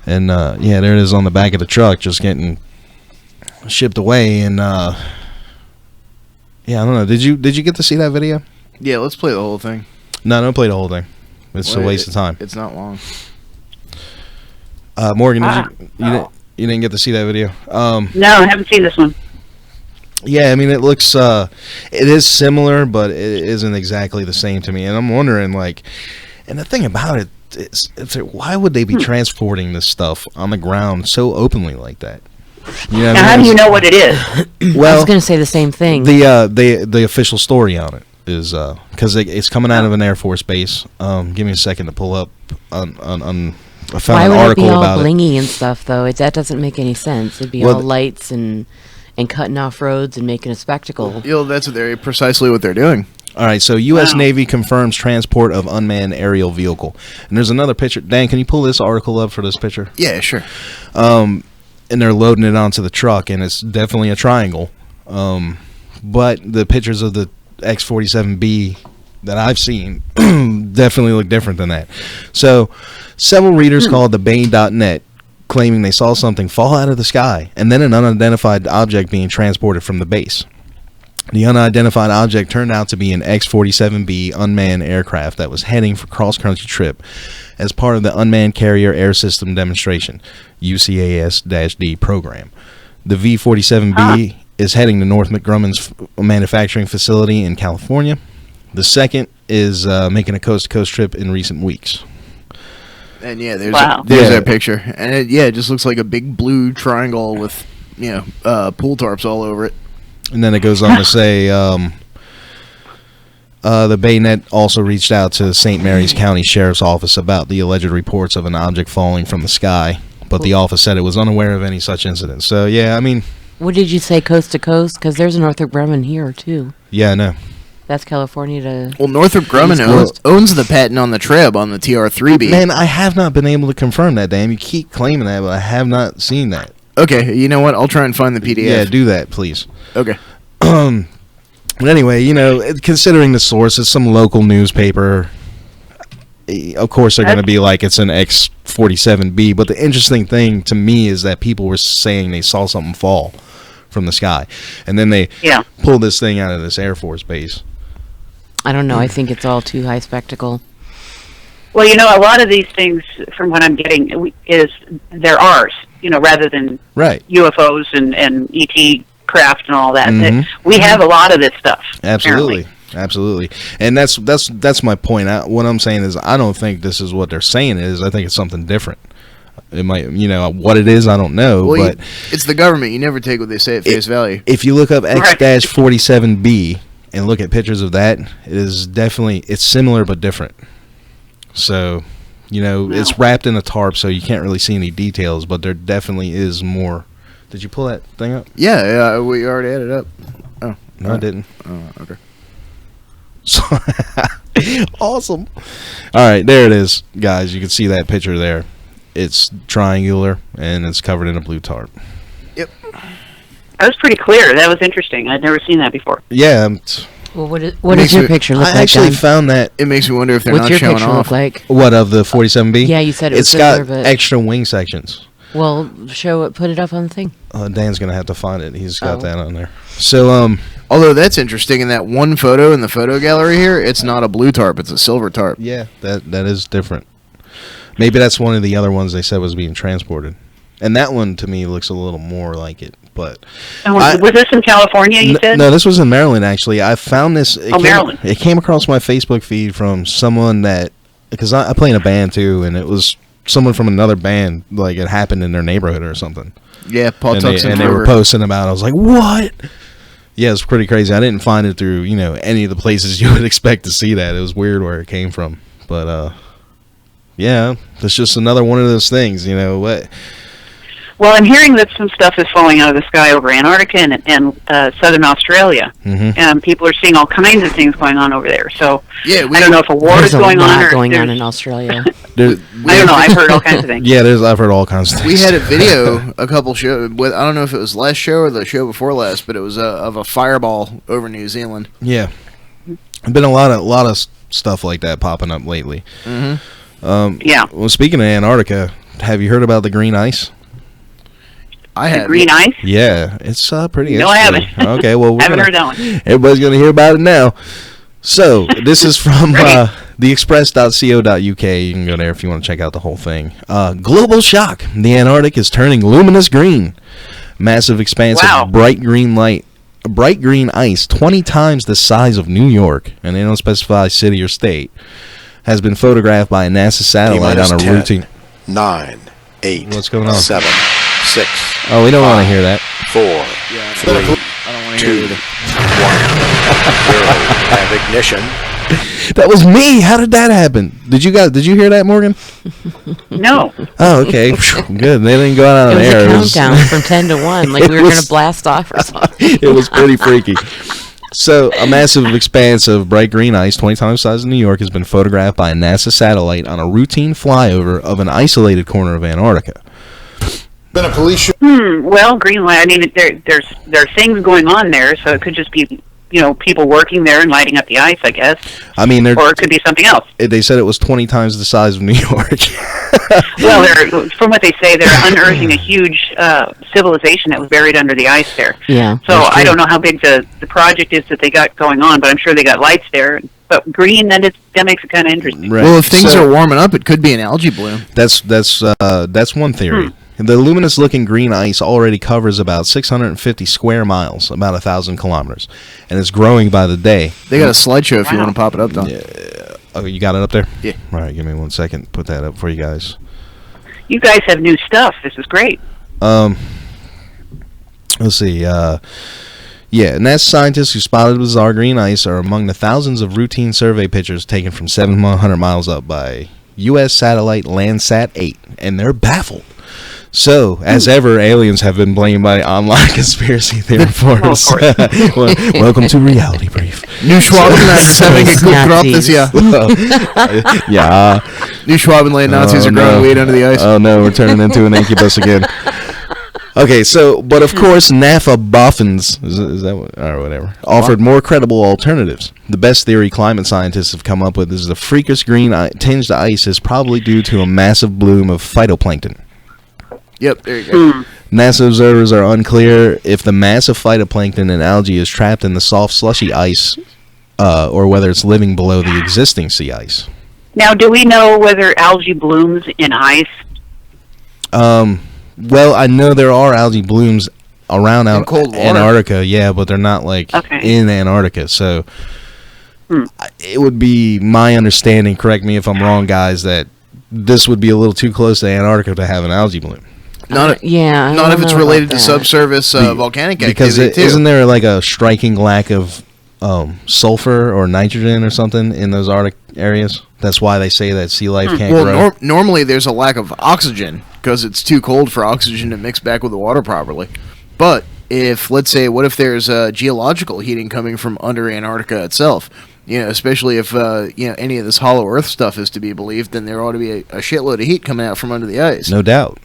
And yeah, there it is on the back of the truck, just getting shipped away. And yeah, I don't know. Did you get to see that video? Yeah, let's play the whole thing. No, don't play the whole thing. It's a waste of time. It's not long. Morgan, you didn't get to see that video? No, I haven't seen this one. Yeah, I mean, it looks, it is similar, but it isn't exactly the same to me. And I'm wondering, like, and the thing about it is, why would they be transporting this stuff on the ground so openly like that? You know what Now, I how mean? do you know what it is? I Well, was going to say the same thing. the official story on it is because it's coming out of an Air Force base. Give me a second to pull up on I found Why an would it article be all about it. blingy and stuff, though? That doesn't make any sense. It'd be Well, all lights and cutting off roads and making a spectacle. That's precisely what they're doing. All right, so U.S. Wow. Navy confirms transport of unmanned aerial vehicle. And there's another picture. Dan, can you pull this article up for this picture? Yeah, sure. And they're loading it onto the truck, and it's definitely a triangle. But the pictures of the X-47B that I've seen definitely look different than that. So several readers called the Bane.net, claiming they saw something fall out of the sky, and then an unidentified object being transported from the base. The unidentified object turned out to be an X-47B unmanned aircraft that was heading for cross-country trip as part of the Unmanned Carrier Air System Demonstration, UCAS-D program. The V-47B is heading to Northrop Grumman's manufacturing facility in California. The second is making a coast-to-coast trip in recent weeks. And yeah, there's Wow. there's that picture, and it just looks like a big blue triangle with pool tarps all over it. And then it goes on to say the Baynet also reached out to St. Mary's County Sheriff's Office about the alleged reports of an object falling from the sky, but the office said it was unaware of any such incidents. So, yeah, I mean... What did you say, coast to coast? Because there's a Northrop Grumman here, too. Yeah, I know. That's California to... Well, Northrop Grumman owns the patent on the Treb on the TR-3B. Man, I have not been able to confirm that, Dan. You keep claiming that, but I have not seen that. Okay, you know what? I'll try and find the PDF. Yeah, do that, please. Okay. But anyway, considering the source, it's some local newspaper. Of course, they're going to be like it's an X-47B. But the interesting thing to me is that people were saying they saw something fall from the sky, and then they pulled this thing out of this Air Force base. I don't know. I think it's all too high spectacle. Well, a lot of these things, from what I'm getting, they're ours, rather than Right. UFOs and ET craft and all that. Mhm. We have a lot of this stuff. Absolutely. Apparently. Absolutely. And that's my point. What I'm saying is I don't think this is what they're saying it is. I think it's something different. It might, what it is, I don't know. Well, but it's the government. You never take what they say at face value. if you look up X-47B and look at pictures of that, it's similar but different. So, it's wrapped in a tarp, so you can't really see any details, but there definitely is more. Did you pull that thing up? Yeah, we already had it up. Oh, no, I didn't. Oh, okay. So awesome. All right, there it is, guys. You can see that picture there. It's triangular and it's covered in a blue tarp. Yep. That was pretty clear. That was interesting. I'd never seen that before. Yeah. Well, what does your picture look like? I actually Don? found that. It makes me wonder if they're What's not your showing picture off. look like? What, of the 47B? Yeah, you said it was It's got similar, but extra wing sections. well, show it. Put it up on the thing. Dan's gonna have to find it. He's got that on there. So, although that's interesting, in that one photo in the photo gallery here, it's not a blue tarp; it's a silver tarp. Yeah, that is different. Maybe that's one of the other ones they said was being transported, and that one to me looks a little more like it. But And was this in California? You said no, this was in Maryland actually. I found this. Maryland. It came across my Facebook feed from someone because I play in a band too, and it was someone from another band. Like it happened in their neighborhood or something. Yeah, Paul Tuckson. And they were posting about it. I was like, what? Yeah, it's pretty crazy. I didn't find it through, any of the places you would expect to see that. It was weird where it came from. But, yeah, it's just another one of those things, what? Well, I'm hearing that some stuff is falling out of the sky over Antarctica and southern Australia, and people are seeing all kinds of things going on over there. So yeah, I don't know if a war is going on or going on in Australia. I don't know. I've heard all kinds of things. Yeah, I've heard all kinds of things. We had a video a couple shows. I don't know if it was last show or the show before last, but it was of a fireball over New Zealand. Yeah, there's been a lot of stuff like that popping up lately. Yeah. Well, speaking of Antarctica, have you heard about the green ice? I have green ice. Yeah, it's pretty. No, I haven't. Okay, well, I haven't heard that one. Everybody's gonna hear about it now. So this is from theexpress.co.uk. You can go there if you want to check out the whole thing. Global shock: the Antarctic is turning luminous green. Massive expanse of bright green ice, 20 times the size of New York, and they don't specify city or state, has been photographed by a NASA satellite on a 10, routine. 9, 8. What's going on? 7, 6. Oh, we don't want to hear that. 4, Yeah, 3, I don't want to hear 2, it. 1, 0. Have ignition. That was me. How did that happen? Did you hear that, Morgan? No. Oh, okay. Good. They didn't go out on It was air. a countdown from 10 to 1, like we were going to blast off or something. It was pretty freaky. So, a massive expanse of bright green ice, 20 times the size of New York, has been photographed by a NASA satellite on a routine flyover of an isolated corner of Antarctica. Been a police show. Well, Greenland. I mean, there are things going on there, so it could just be people working there and lighting up the ice, I guess. I mean, or it could be something else. They said it was 20 times the size of New York. Well, from what they say, they're unearthing a huge civilization that was buried under the ice there. Yeah. So I don't know how big the project is that they got going on, but I'm sure they got lights there. But green, that makes it kind of interesting. Right. Well, if things are warming up, it could be an algae bloom. That's one theory. The luminous-looking green ice already covers about 650 square miles, about 1,000 kilometers, and it's growing by the day. They got a slideshow if you want to pop it up, Don. Yeah. Oh, you got it up there? Yeah. All right, give me 1 second. Put that up for you guys. You guys have new stuff. This is great. Let's see. NASA scientists who spotted bizarre green ice are among the thousands of routine survey pictures taken from 700 miles up by U.S. satellite Landsat 8, and they're baffled. So, as ever, aliens have been blamed by online conspiracy theory forums. Welcome to Reality Brief. New Schwabenland is having a good crop this year. Yeah. New Schwabenland Nazis are growing weed under the ice. Oh, no, we're turning into an incubus again. Okay, so, but of course, NAFA boffins, is that what, or whatever, offered more credible alternatives. The best theory climate scientists have come up with is the freakish green tinged ice is probably due to a massive bloom of phytoplankton. Yep, there you go. NASA observers are unclear if the massive phytoplankton and algae is trapped in the soft, slushy ice, or whether it's living below the existing sea ice. Now, do we know whether algae blooms in ice? Well, I know there are algae blooms around cold water. Antarctica, yeah, but they're not like in Antarctica. So it would be my understanding, correct me if I'm wrong, guys, that this would be a little too close to Antarctica to have an algae bloom. Not I if it's don't know related about to that. subsurface volcanic Because activity too. isn't there like a striking lack of sulfur or nitrogen or something in those Arctic areas? That's why they say that sea life can't grow. Normally there's a lack of oxygen because it's too cold for oxygen to mix back with the water properly. But if, let's say, what if there's geological heating coming from under Antarctica itself? Especially if any of this hollow Earth stuff is to be believed, then there ought to be a shitload of heat coming out from under the ice. No doubt.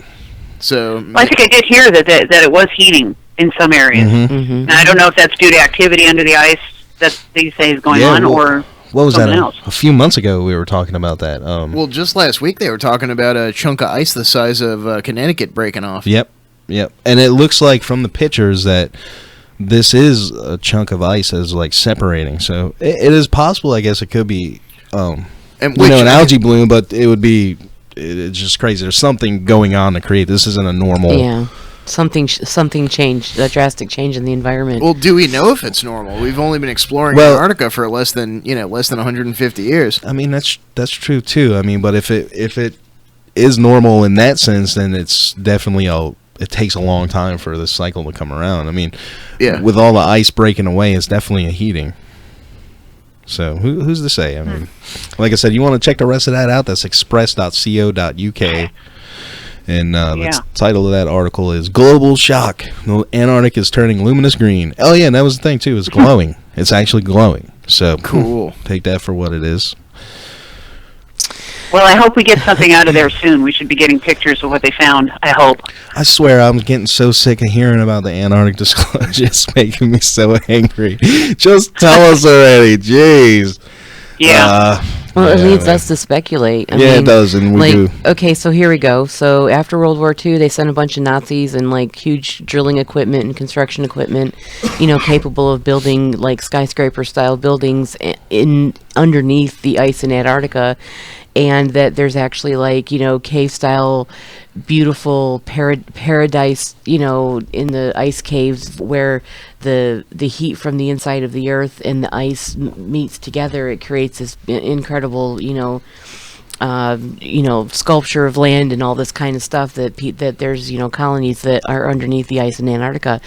So Well, I think I did hear that it was heating in some areas. Mm-hmm. And I don't know if that's due to activity under the ice that they say is going Yeah, on, well, or what was that? something else. A few months ago, we were talking about that. well, just last week they were talking about a chunk of ice the size of Connecticut breaking off. Yep. And it looks like from the pictures that this is a chunk of ice that's like separating. So it is possible. I guess it could be, And an algae bloom, but it would be. It's just crazy. There's something going on to create. This isn't a normal. Yeah. Something changed, a drastic change in the environment. Well, do we know if it's normal? We've only been exploring Antarctica for less than 150 years. I mean, that's true too. I mean, but if it is normal in that sense, then it's definitely it takes a long time for this cycle to come around. I mean, with all the ice breaking away, it's definitely a heating. So who's to say? I mean, like I said, you want to check the rest of that out? That's express.co.uk. And the title of that article is Global Shock. The Antarctic is turning luminous green. Oh, yeah, and that was the thing, too. It's glowing. It's actually glowing. So cool. Take that for what it is. Well, I hope we get something out of there soon. We should be getting pictures of what they found, I hope. I swear, I'm getting so sick of hearing about the Antarctic disclosure. It's making me so angry. Just tell us already. Jeez. Yeah. Well, it leads us to speculate. I mean, it does, and we do. Okay, so here we go. So after World War II, they sent a bunch of Nazis and like huge drilling equipment and construction equipment, capable of building like skyscraper-style buildings in underneath the ice in Antarctica, and that there's actually like cave-style, beautiful paradise, in the ice caves where the heat from the inside of the earth and the ice meets together. It creates this incredible, sculpture of land and all this kind of stuff that there's, colonies that are underneath the ice in Antarctica.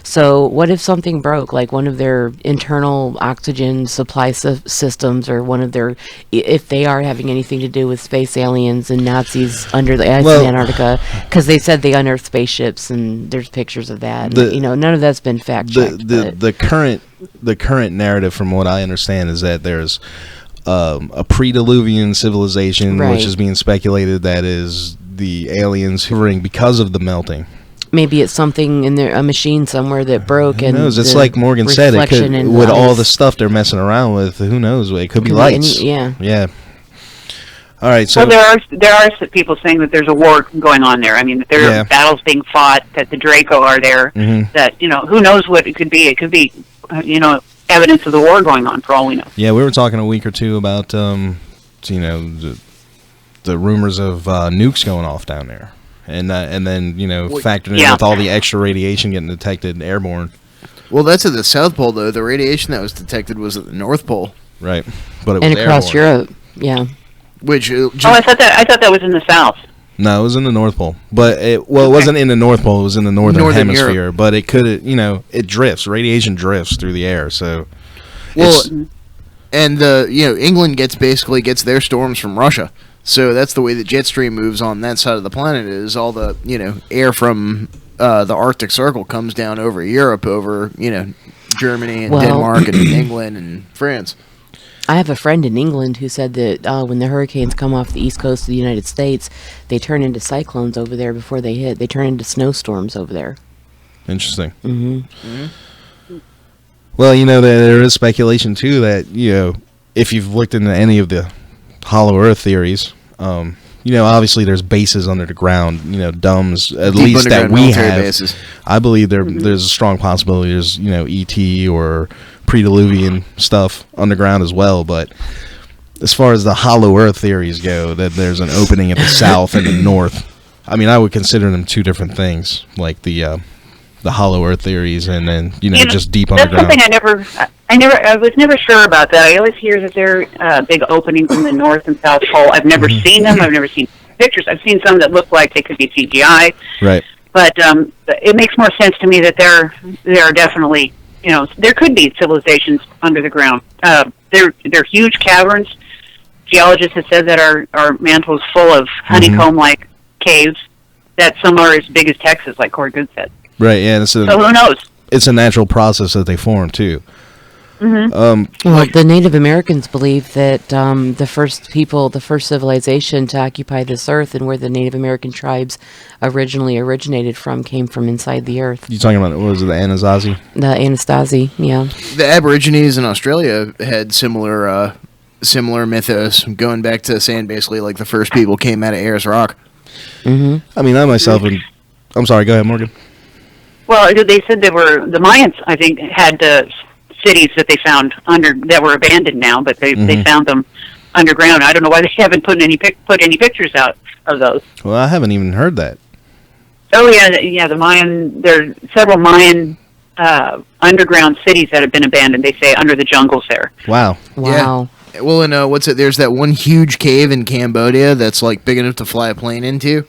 So what if something broke, like one of their internal oxygen supply systems, or if they are having anything to do with space aliens and Nazis under the ice in Antarctica, because they said they unearthed spaceships and there's pictures of that. None of that's been fact checked. The current narrative, from what I understand, is that there's a pre-Diluvian civilization, which is being speculated that is the aliens hovering because of the melting. Maybe it's something in there, a machine somewhere that broke. Who knows? It's like Morgan said, it could, with all the stuff they're messing around with, who knows? It could be lights. Yeah. All right. So there are people saying that there's a war going on there. I mean, that there are battles being fought, that the Draco are there. Mm-hmm. That who knows what it could be? It could be, evidence of the war going on, for all we know. Yeah, we were talking a week or two about the rumors of nukes going off down there, and then factoring in with all the extra radiation getting detected airborne. Well, that's at the South Pole, though. The radiation that was detected was at the North Pole, right? But it was across airborne. Europe, yeah. Which I thought that was in the South. No, it was in the North Pole, but it wasn't in the North Pole. It was in the northern hemisphere. Europe. But it could, it drifts. Radiation drifts through the air. So, and England gets their storms from Russia. So that's the way the jet stream moves on that side of the planet. Is all the air from the Arctic Circle comes down over Europe, over Germany and Denmark and England and France. I have a friend in England who said that when the hurricanes come off the east coast of the United States, they turn into cyclones over there before they hit. They turn into snowstorms over there. Interesting. Mm-hmm. Mm-hmm. Well, there is speculation, too, that, if you've looked into any of the hollow earth theories, obviously there's bases under the ground, DUMBs, at Deep least that we have. Bases. I believe there's a strong possibility there's, ET or pre-Diluvian stuff underground as well, but as far as the hollow earth theories go, that there's an opening at the south and the north, I mean, I would consider them two different things, like the the hollow Earth theories, and then just deep that's underground. Something I was never sure about that. I always hear that there are big openings in the North and South Pole. I've never seen them. I've never seen pictures. I've seen some that look like they could be CGI. Right. But it makes more sense to me that there are definitely, there could be civilizations under the ground. They're huge caverns. Geologists have said that our mantle is full of honeycomb-like caves, that some are as big as Texas, like Corey Good said. Right, yeah. So who knows? It's a natural process that they form, too. Well, the Native Americans believe that the first civilization to occupy this earth and where the Native American tribes originally originated from came from inside the earth. You talking about, what was it, the Anasazi? The Anasazi, yeah. The Aborigines in Australia had similar mythos, going back to saying basically like the first people came out of Ayers Rock. I mean, I myself, I'm sorry, go ahead, Morgan. Well, they said the Mayans, I think, had cities that they found that were abandoned now, but they found them underground. I don't know why they haven't put any pictures out of those. Well, I haven't even heard that. Oh yeah, the Mayan. There are several Mayan underground cities that have been abandoned. They say under the jungles there. Wow. Wow. Yeah. Well, and what's it? There's that one huge cave in Cambodia that's like big enough to fly a plane into.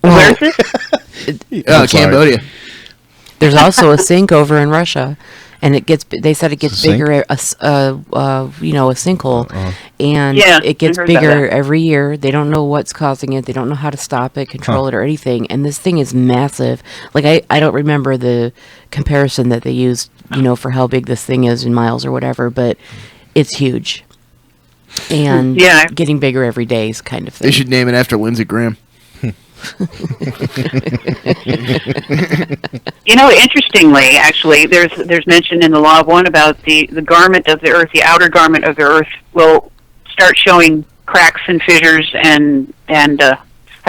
Where is this? Cambodia. There's also a sink over in Russia, and they said it gets bigger, a sinkhole, and it gets bigger every year. They don't know what's causing it. They don't know how to stop it, control it, or anything. And this thing is massive. Like I don't remember the comparison that they used, for how big this thing is in miles or whatever, but it's huge, and getting bigger every day is kind of thing. They should name it after Lindsey Graham. Interestingly, actually, there's mention in the Law of One about the garment of the earth, the outer garment of the earth will start showing cracks and fissures, and I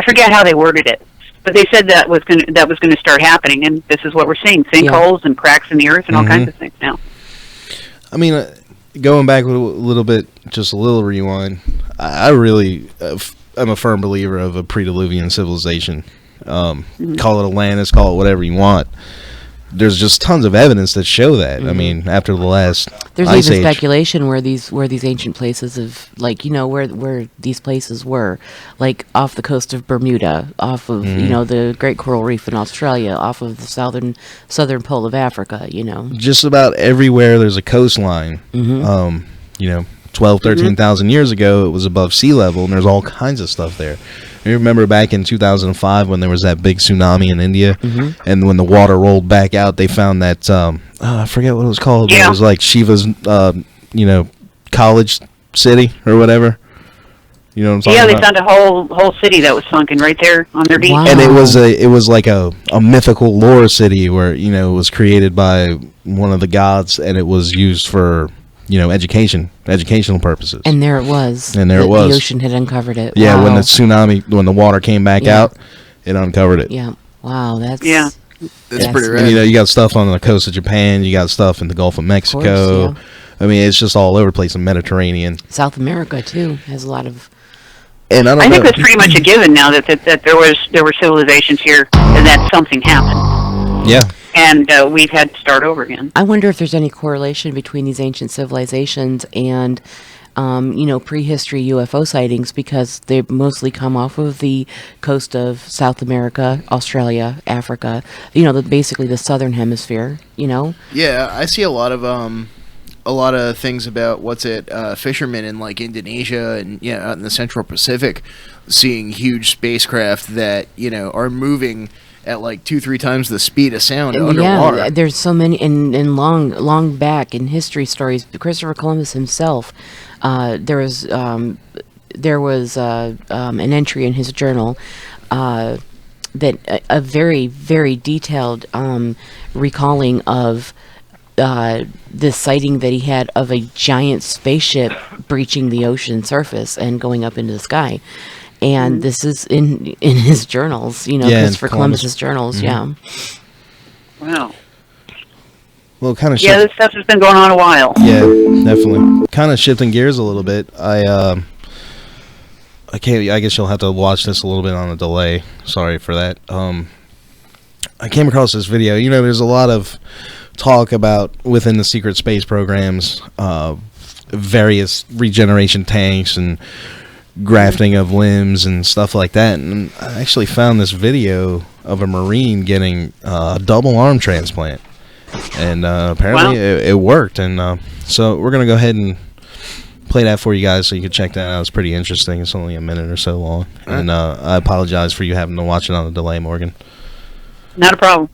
forget how they worded it, but they said that was going to start happening, and this is what we're seeing: sinkholes and cracks in the earth and all kinds of things now. I mean, going back a little bit, just a little rewind. I really. I'm a firm believer of a pre-Diluvian civilization. Call it Atlantis, call it whatever you want. There's just tons of evidence that show that. I mean, after the last there's Ice even Age. speculation where these ancient places of where these places were, like off the coast of Bermuda, off of the Great Coral Reef in Australia, off of the southern pole of Africa. Just about everywhere there's a coastline. 12, 13,000 years ago, it was above sea level, and there's all kinds of stuff there. You remember back in 2005 when there was that big tsunami in India, and when the water rolled back out, they found that, I forget what it was called. Yeah. It was like Shiva's, college city or whatever. You know what I'm talking about? Yeah, they found a whole city that was sunken right there on their beach. Wow. And it was like a mythical lore city where, it was created by one of the gods, and it was used for... educational purposes. And there it was. The ocean had uncovered it. Yeah, Wow. when the water came back out, it uncovered it. Yeah. Wow, that's That's pretty And, rad. you got stuff on the coast of Japan, you got stuff in the Gulf of Mexico. Course, I mean, it's just all over the place in Mediterranean. South America too has a lot of. And I think know. that's pretty much a given now that there were civilizations here and that something happened. Yeah. And we've had to start over again. I wonder if there's any correlation between these ancient civilizations and, prehistory UFO sightings, because they mostly come off of the coast of South America, Australia, Africa. Basically the southern hemisphere. Yeah, I see a lot of things about fishermen in like Indonesia and out in the Central Pacific, seeing huge spacecraft that are moving at like 2-3 times the speed of sound underwater. Yeah, there's so many in long back in history stories. Christopher Columbus himself, there was an entry in his journal that a very, very detailed recalling of this sighting that he had of a giant spaceship breaching the ocean surface and going up into the sky. And this is in his journals, Christopher Columbus's journals, yeah. Wow. Well, kind of. Yeah, this stuff has been going on a while. Yeah, definitely. Kind of shifting gears a little bit. I guess you'll have to watch this a little bit on a delay. Sorry for that. I came across this video. You know, there's a lot of talk about within the secret space programs, various regeneration tanks and grafting of limbs and stuff like that. And I actually found this video of a Marine getting a double arm transplant, and apparently it worked. And so we're gonna go ahead and play that for you guys so you can check that out. It's pretty interesting. It's only a minute or so long. And I apologize for you having to watch it on a delay, Morgan. Not a problem.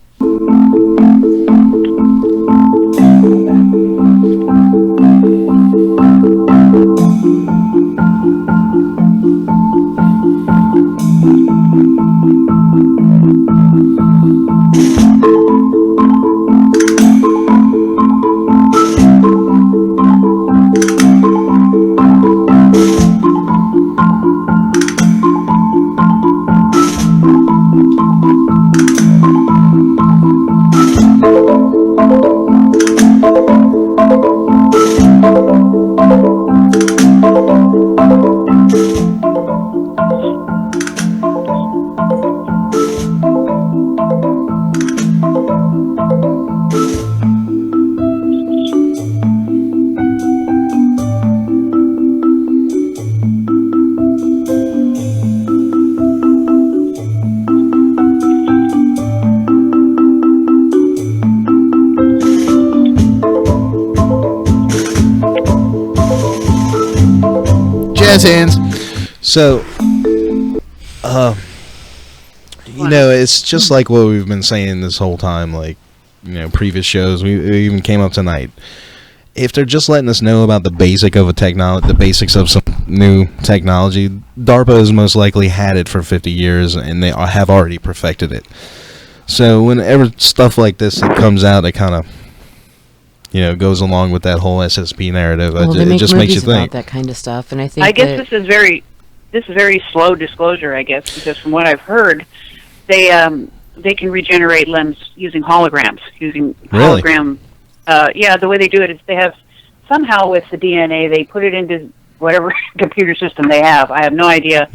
Jazz hands. So, you know, it's just like what we've been saying this whole time, like, you know, previous shows. We even came up tonight. If they're just letting us know about the basics of some new technology, DARPA has most likely had it for 50 years, and they have already perfected it. So whenever stuff like this that comes out, it kind of, you know, goes along with that whole SSP narrative. Well, they it make just makes you movies about think. that kind of stuff, and I think I guess this is very slow disclosure, I guess, because from what I've heard, they can regenerate limbs using holograms, using Really? hologram. Yeah, the way they do it is they have somehow with the DNA they put it into whatever computer system they have. I have no idea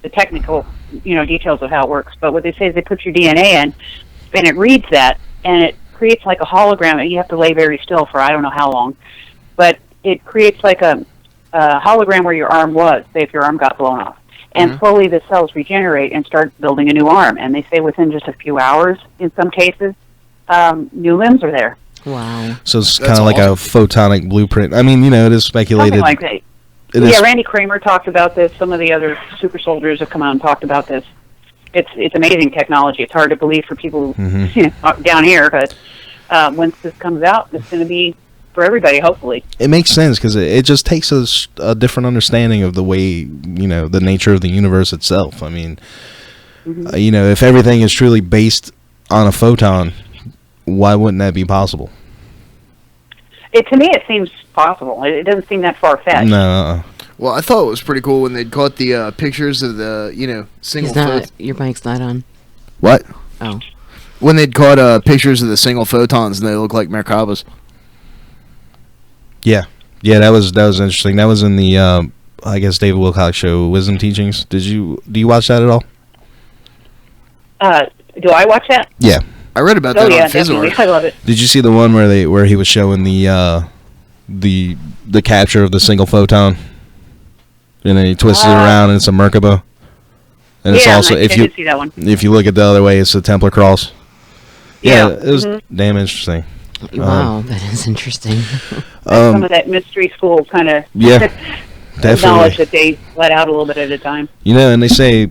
the technical, details of how it works. But what they say is they put your DNA in, and it reads that, and it creates like a hologram. And you have to lay very still for I don't know how long, but it creates like a hologram where your arm was. Say if your arm got blown off. And slowly the cells regenerate and start building a new arm. And they say within just a few hours, in some cases, new limbs are there. Wow. So it's kind of like a photonic blueprint. I mean, it is speculated. Something like that. Randy Kramer talked about this. Some of the other super soldiers have come out and talked about this. It's amazing technology. It's hard to believe for people down here, but once this comes out, it's going to be for everybody, hopefully. It makes sense because it just takes us a different understanding of the way, the nature of the universe itself. I mean, if everything is truly based on a photon, why wouldn't that be possible? To me, it seems possible. It doesn't seem that far-fetched. No. Well, I thought it was pretty cool when they'd caught the pictures of the, single... Your mic's not on. What? Oh. When they'd caught pictures of the single photons and they look like Merkabas. Yeah, that was interesting. That was in the I guess David Wilcox show, Wisdom Teachings. Do you watch that at all? Do I watch that? Yeah, I read about that on definitely. Fizzor. I love it. Did you see the one where he was showing the capture of the single photon, and then he twists it around and it's a Merkaba, and it's also I did see that one. If you look at the other way, it's the Templar cross. Yeah, it was damn interesting. Wow, that is interesting. Some of that mystery school kind of definitely knowledge that they let out a little bit at a time. And they say,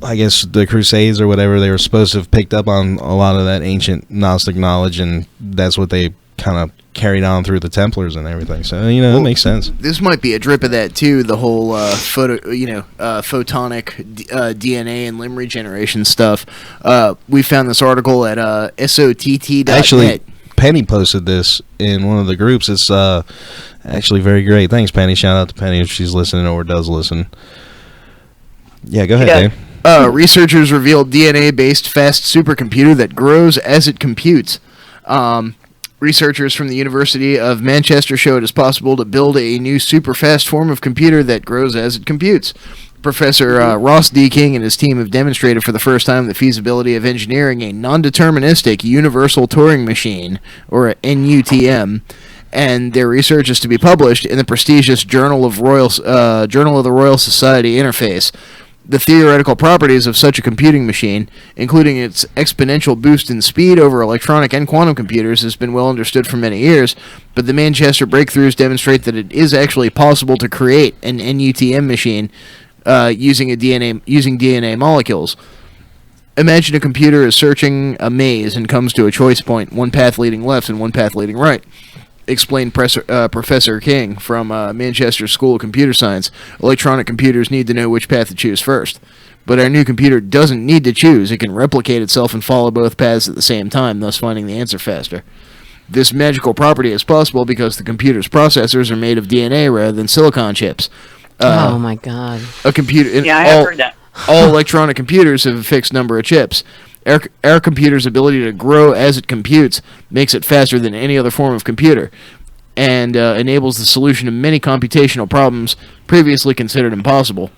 I guess the Crusades or whatever, they were supposed to have picked up on a lot of that ancient Gnostic knowledge, and that's what they kind of carried on through the Templars and everything. So it makes sense. This might be a drip of that too. The whole photonic DNA and limb regeneration stuff. We found this article at SOTT.net. Actually, Penny posted this in one of the groups. It's actually very great. Thanks, Penny. Shout out to Penny if she's listening or does listen. Yeah, go ahead, Dave. Researchers revealed DNA-based fast supercomputer that grows as it computes. Researchers from the University of Manchester showed it's possible to build a new super-fast form of computer that grows as it computes. Professor Ross D. King and his team have demonstrated for the first time the feasibility of engineering a non-deterministic universal Turing machine, or a NUTM, and their research is to be published in the prestigious Journal of the Royal Society Interface. The theoretical properties of such a computing machine, including its exponential boost in speed over electronic and quantum computers, has been well understood for many years, but the Manchester breakthroughs demonstrate that it is actually possible to create an NUTM machine using DNA molecules. Imagine a computer is searching a maze and comes to a choice point, one path leading left and one path leading right. Explained Professor King from Manchester School of Computer Science. Electronic computers need to know which path to choose first. But our new computer doesn't need to choose. It can replicate itself and follow both paths at the same time, thus finding the answer faster. This magical property is possible because the computer's processors are made of DNA rather than silicon chips. Oh my God! A computer. Yeah, I have heard that. All electronic computers have a fixed number of chips. Our computer's ability to grow as it computes makes it faster than any other form of computer, and enables the solution of many computational problems previously considered impossible.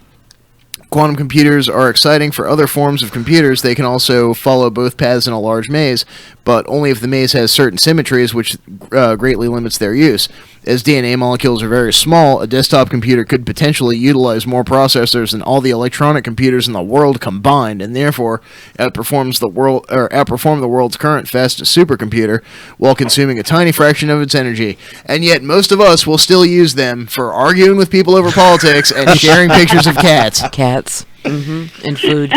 Quantum computers are exciting for other forms of computers. They can also follow both paths in a large maze, but only if the maze has certain symmetries, which greatly limits their use. As DNA molecules are very small, a desktop computer could potentially utilize more processors than all the electronic computers in the world combined, and therefore outperform the world's current fastest supercomputer, while consuming a tiny fraction of its energy. And yet, most of us will still use them for arguing with people over politics and sharing pictures of cats. Cats. Mm-hmm. And food.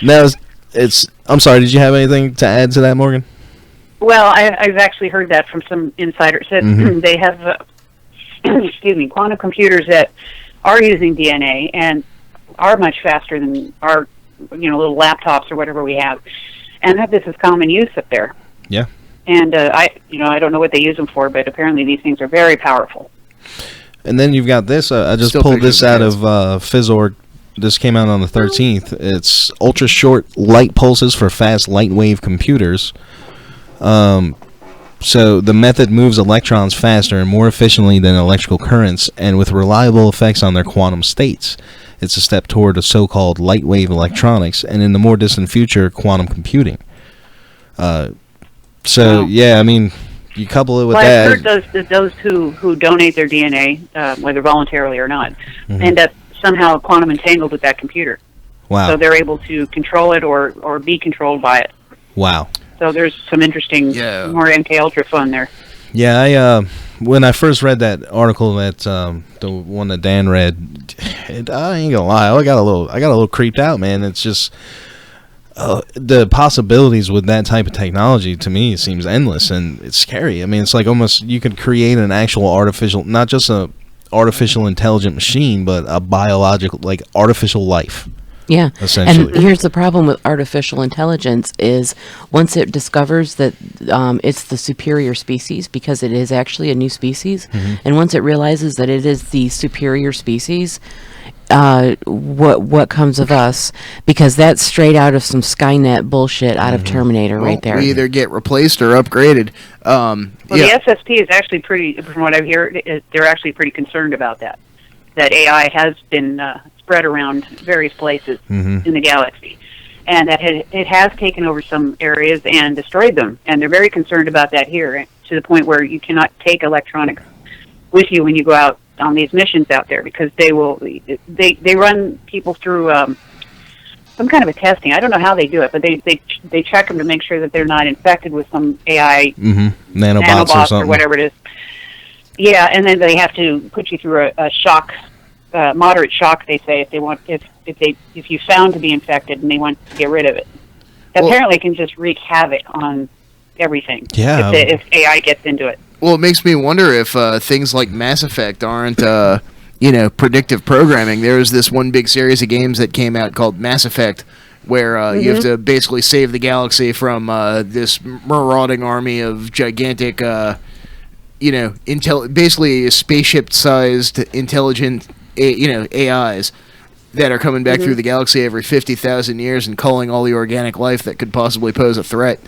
Now, I'm sorry, did you have anything to add to that, Morgan? Well, I've actually heard that from some insiders that they have, quantum computers that are using DNA and are much faster than our, little laptops or whatever we have, and that this is common use up there. Yeah. And I don't know what they use them for, but apparently these things are very powerful. And then you've got this. I just pulled this out of Fizzorg. This came out on the 13th. It's ultra short light pulses for fast light wave computers. So the method moves electrons faster and more efficiently than electrical currents, and with reliable effects on their quantum states. It's a step toward a so-called light wave electronics, and in the more distant future, quantum computing. You couple it with that. I've heard those who donate their DNA, whether voluntarily or not, end up somehow quantum entangled with that computer. Wow. So they're able to control it or be controlled by it. Wow. So there's some interesting, more MK Ultra fun there. Yeah, when I first read that article, that the one that Dan read, I ain't gonna lie, I got a little creeped out, man. It's just the possibilities with that type of technology, to me, seems endless, and it's scary. I mean, it's like almost you could create an actual artificial, not just a artificial intelligent machine, but a biological, like artificial life. Yeah, essentially. And here's the problem with artificial intelligence is once it discovers that it's the superior species, because it is actually a new species, and once it realizes that it is the superior species, what comes of us? Because that's straight out of some Skynet bullshit out of Terminator right there. We either get replaced or upgraded. The SSP is actually pretty, from what I've heard, they're actually pretty concerned about that. That AI has been spread around various places in the galaxy, and that it has taken over some areas and destroyed them. And they're very concerned about that here, to the point where you cannot take electronics with you when you go out on these missions out there, because they run people through some kind of a testing. I don't know how they do it, but they check them to make sure that they're not infected with some AI nanobots or whatever it is. Yeah, and then they have to put you through a shock, moderate shock. They say if you found to be infected and they want to get rid of it. Apparently, it can just wreak havoc on everything. Yeah, if AI gets into it. Well, it makes me wonder if things like Mass Effect aren't, predictive programming. There was this one big series of games that came out called Mass Effect, where you have to basically save the galaxy from this marauding army of gigantic. Basically spaceship-sized, intelligent, AIs that are coming back through the galaxy every 50,000 years and culling all the organic life that could possibly pose a threat.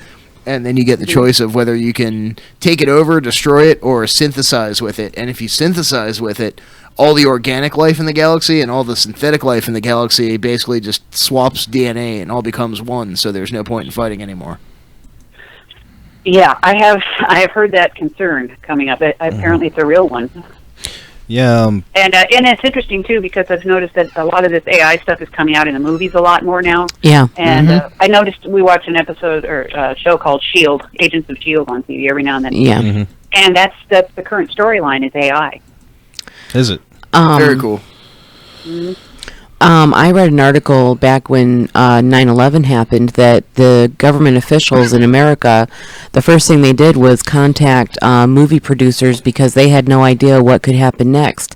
And then you get the choice of whether you can take it over, destroy it, or synthesize with it. And if you synthesize with it, all the organic life in the galaxy and all the synthetic life in the galaxy basically just swaps DNA and all becomes one, so there's no point in fighting anymore. Yeah, I have heard that concern coming up. Apparently, it's a real one. Yeah. And it's interesting too because I've noticed that a lot of this AI stuff is coming out in the movies a lot more now. Yeah. And I noticed we watch an episode or show called Shield, Agents of Shield on TV every now and then. Yeah. And that's the current storyline is AI. Is it? Very cool. I read an article back when 9/11 happened that the government officials in America, the first thing they did was contact movie producers because they had no idea what could happen next.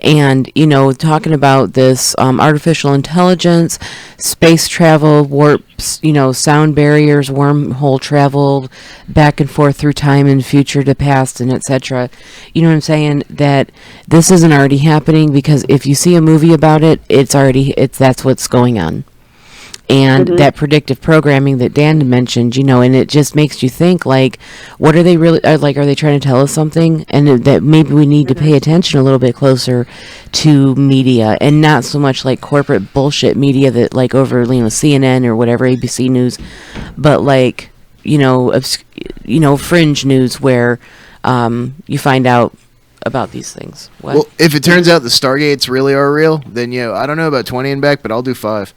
And, you know, talking about this artificial intelligence, space travel, warps, you know, sound barriers, wormhole travel, back and forth through time and future to past and etc. You know what I'm saying? That this isn't already happening because if you see a movie about it, that's what's going on. And that predictive programming that Dan mentioned, you know, and it just makes you think, like, what are they really, are they trying to tell us something? And that maybe we need to pay attention a little bit closer to media and not so much like corporate bullshit media that, like, over, you know, CNN or whatever, ABC News, but like, you know, fringe news where you find out about these things. What? Well, if it turns out the Stargates really are real, then, you know, I don't know about 20 and back, but I'll do 5.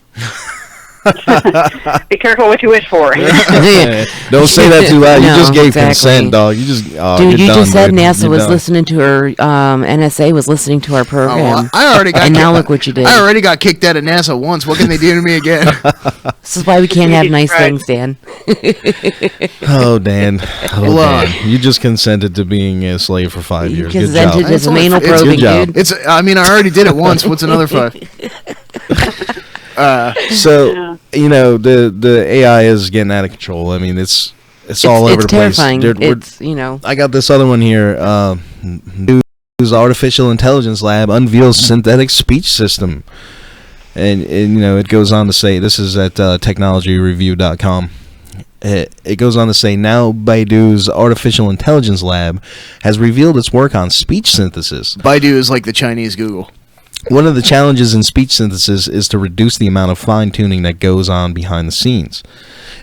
Be careful what you wish for. Don't say that too loud. You No, just gave exactly. consent, dog. You just, Dude, you you're just done, said dude. NASA You're was done. listening to our NSA was listening to our program. well, I already got and now look what you did. I already got kicked out of NASA once. What can they do to me again? This is why we can't have nice Right. things, Dan. Oh, Dan. Hold on. You just consented to being a slave for 5 You years. Good consented job. to some anal It's good probing, job. dude. It's. I mean, I already did it once. What's another 5? So, you know, the AI is getting out of control. I mean, it's all over It's the place. terrifying. We're- It's, you know. I got this other one here. News Artificial Intelligence Lab unveils synthetic speech system. And you know, it goes on to say, this is at technologyreview.com. It goes on to say, now Baidu's Artificial Intelligence Lab has revealed its work on speech synthesis. Baidu is like the Chinese Google. One of the challenges in speech synthesis is to reduce the amount of fine-tuning that goes on behind the scenes.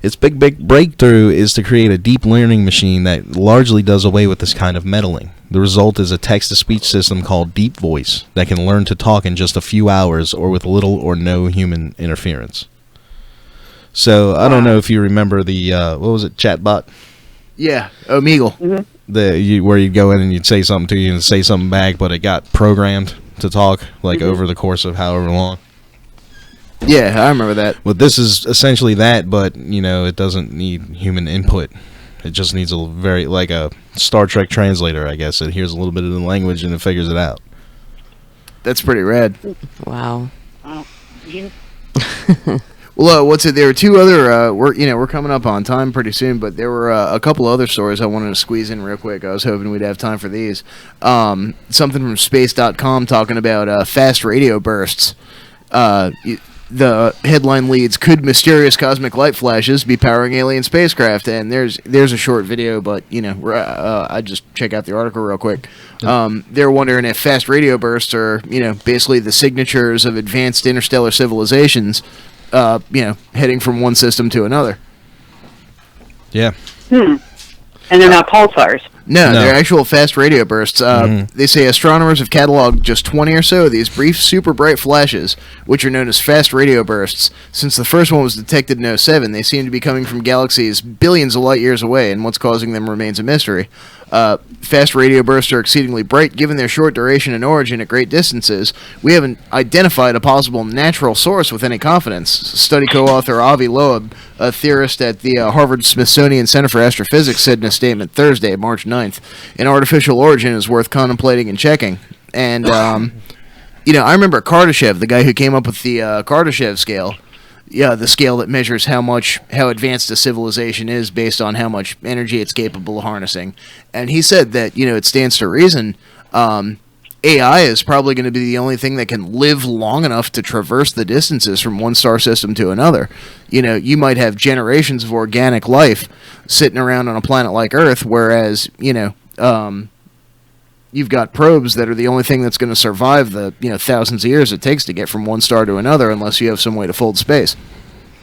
Its big breakthrough is to create a deep learning machine that largely does away with this kind of meddling. The result is a text-to-speech system called Deep Voice that can learn to talk in just a few hours or with little or no human interference. So, I don't know if you remember the, what was it, chatbot? Yeah, Omegle. Where you'd go in and you'd say something to you and say something back, but it got programmed to talk, like, over the course of however long. Yeah, I remember that. Well, this is essentially that, but, you know, it doesn't need human input. It just needs a very, like a Star Trek translator, I guess. It hears a little bit of the language and it figures it out. That's pretty rad. Wow. Well, what's it? There were 2 other. We're coming up on time pretty soon, but there were a couple other stories I wanted to squeeze in real quick. I was hoping we'd have time for these. Something from space.com talking about fast radio bursts. The headline leads, could mysterious cosmic light flashes be powering alien spacecraft? And there's a short video, but, you know, I just check out the article real quick. They're wondering if fast radio bursts are, you know, basically the signatures of advanced interstellar civilizations, you know, heading from one system to another. Yeah. And they're not pulsars. No, No. they're actual fast radio bursts. They say astronomers have cataloged just 20 or so of these brief, super bright flashes, which are known as fast radio bursts. Since the first one was detected in '07, they seem to be coming from galaxies billions of light years away, and what's causing them remains a mystery. Fast radio bursts are exceedingly bright given their short duration and origin at great distances. We haven't identified a possible natural source with any confidence. Study co-author Avi Loeb, a theorist at the Harvard-Smithsonian Center for Astrophysics, said in a statement Thursday, March 9th, an artificial origin is worth contemplating and checking. And, you know, I remember Kardashev, the guy who came up with the Kardashev scale. Yeah, the scale that measures how advanced a civilization is based on how much energy it's capable of harnessing. And he said that, you know, it stands to reason AI is probably going to be the only thing that can live long enough to traverse the distances from one star system to another. You know, you might have generations of organic life sitting around on a planet like Earth, whereas, you know, you've got probes that are the only thing that's going to survive the thousands of years it takes to get from one star to another, unless you have some way to fold space.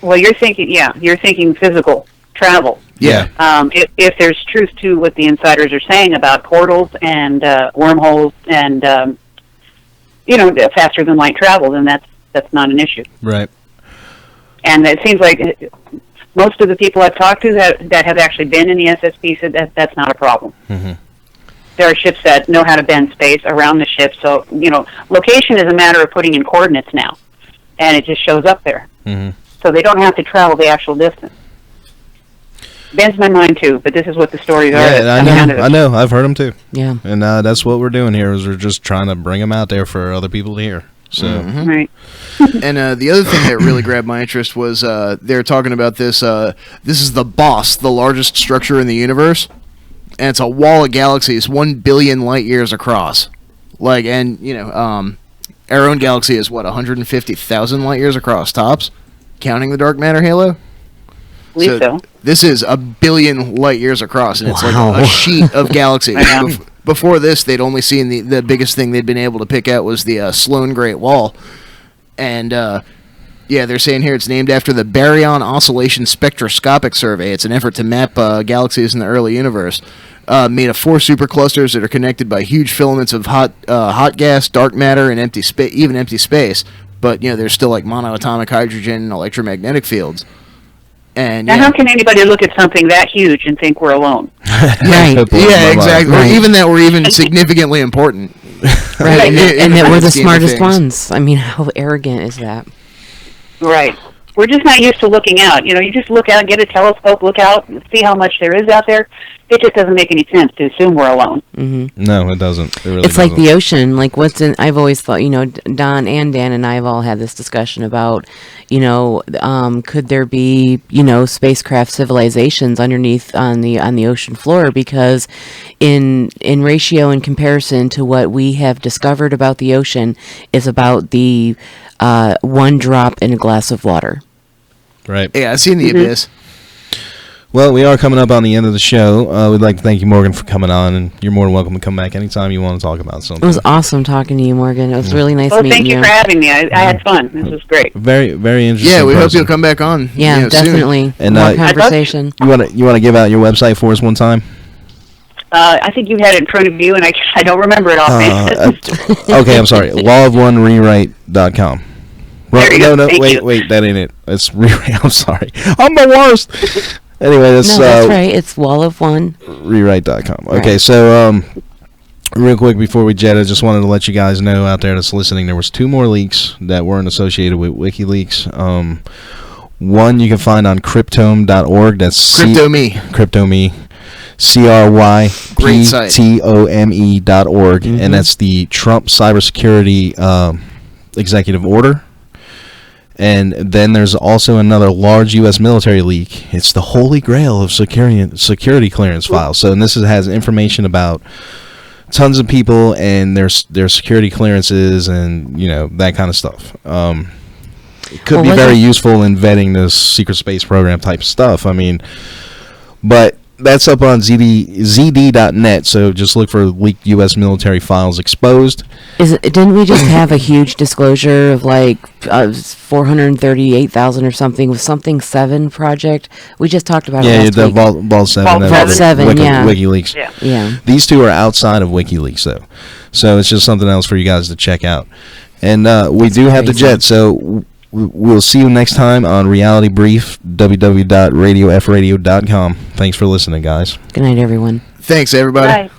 Well, you're thinking physical travel. Yeah. If there's truth to what the insiders are saying about portals and wormholes and faster than light travel, then that's not an issue. Right. And it seems like most of the people I've talked to that have actually been in the SSP said that's not a problem. Mm-hmm. There are ships that know how to bend space around the ship, so location is a matter of putting in coordinates now, and it just shows up there. Mm-hmm. So they don't have to travel the actual distance. Bends my mind too, but this is what the stories are. Yeah, I know. I've heard them too. Yeah. And that's what we're doing here, is we're just trying to bring them out there for other people to hear. So. Mm-hmm. Right. And the other thing that really grabbed my interest was they're talking about this. This is the boss, the largest structure in the universe, and it's a wall of galaxies 1 billion light years across. Our own galaxy is 150,000 light years across tops, counting the dark matter halo. So. This is 1 billion light years across, and it's like a sheet of galaxies. Before this, they'd only seen the biggest thing they'd been able to pick out was the Sloan Great Wall. And, they're saying here it's named after the Baryon Oscillation Spectroscopic Survey. It's an effort to map galaxies in the early universe. Made of 4 superclusters that are connected by huge filaments of hot gas, dark matter, and empty space. But, there's still like monoatomic hydrogen and electromagnetic fields. And now, how can anybody look at something that huge and think we're alone? Right. Yeah, exactly. Right. Or even that we're even significantly important. Right. and that we're the scheme of smartest things. ones. I mean, how arrogant is that? Right. We're just not used to looking out. You just look out, get a telescope, look out, and see how much there is out there. It just doesn't make any sense to assume we're alone. Mm-hmm. No, it doesn't. It really It's doesn't. like the ocean. Like what's in? I've always thought, Don and Dan and I have all had this discussion about, could there be, spacecraft civilizations underneath on the ocean floor? Because in ratio and comparison to what we have discovered about the ocean is about the one drop in a glass of water. Right. Yeah, I've seen the abyss. Well, we are coming up on the end of the show. We'd like to thank you, Morgan, for coming on, and you're more than welcome to come back anytime you want to talk about something. It was awesome talking to you, Morgan. It was really nice Well, meeting thank you for having me. I had fun. This was great. Very, very interesting. Yeah, we hope person. you'll come back on. Yeah, definitely. And, more I'd love conversation. You want to give out your website for us one time? I think you had it in front of you, and I don't remember it offhand. Okay, I'm sorry. lawofoneriewrite.com. There you go. No, Thank wait, you. that ain't it. It's rewrite. I'm sorry. I'm the worst. Anyway, that's right. It's Wall of One. rewrite.com. Right. Okay, so real quick before we jet, I just wanted to let you guys know out there that's listening, there was 2 more leaks that weren't associated with WikiLeaks. One you can find on cryptome.org. That's CryptoMe. CryptoMe. Great site. Cryptome.org, and that's the Trump cybersecurity executive order. And then there's also another large U.S. military leak. It's the holy grail of security clearance files. So, and this has information about tons of people and their security clearances and that kind of stuff. It could be very useful in vetting this secret space program type stuff. I mean, but that's up on ZD.net, so just look for leaked U.S. military files exposed. Didn't we just have a huge disclosure of like 438,000 or something with something 7 project? We just talked about it last week. Vault 7. Vault 7, yeah. WikiLeaks. Yeah. These 2 are outside of WikiLeaks, though. So it's just something else for you guys to check out. And we do have the jet, so we'll see you next time on Reality Brief, www.radiofradio.com. Thanks for listening, guys. Good night, everyone. Thanks, everybody. Bye.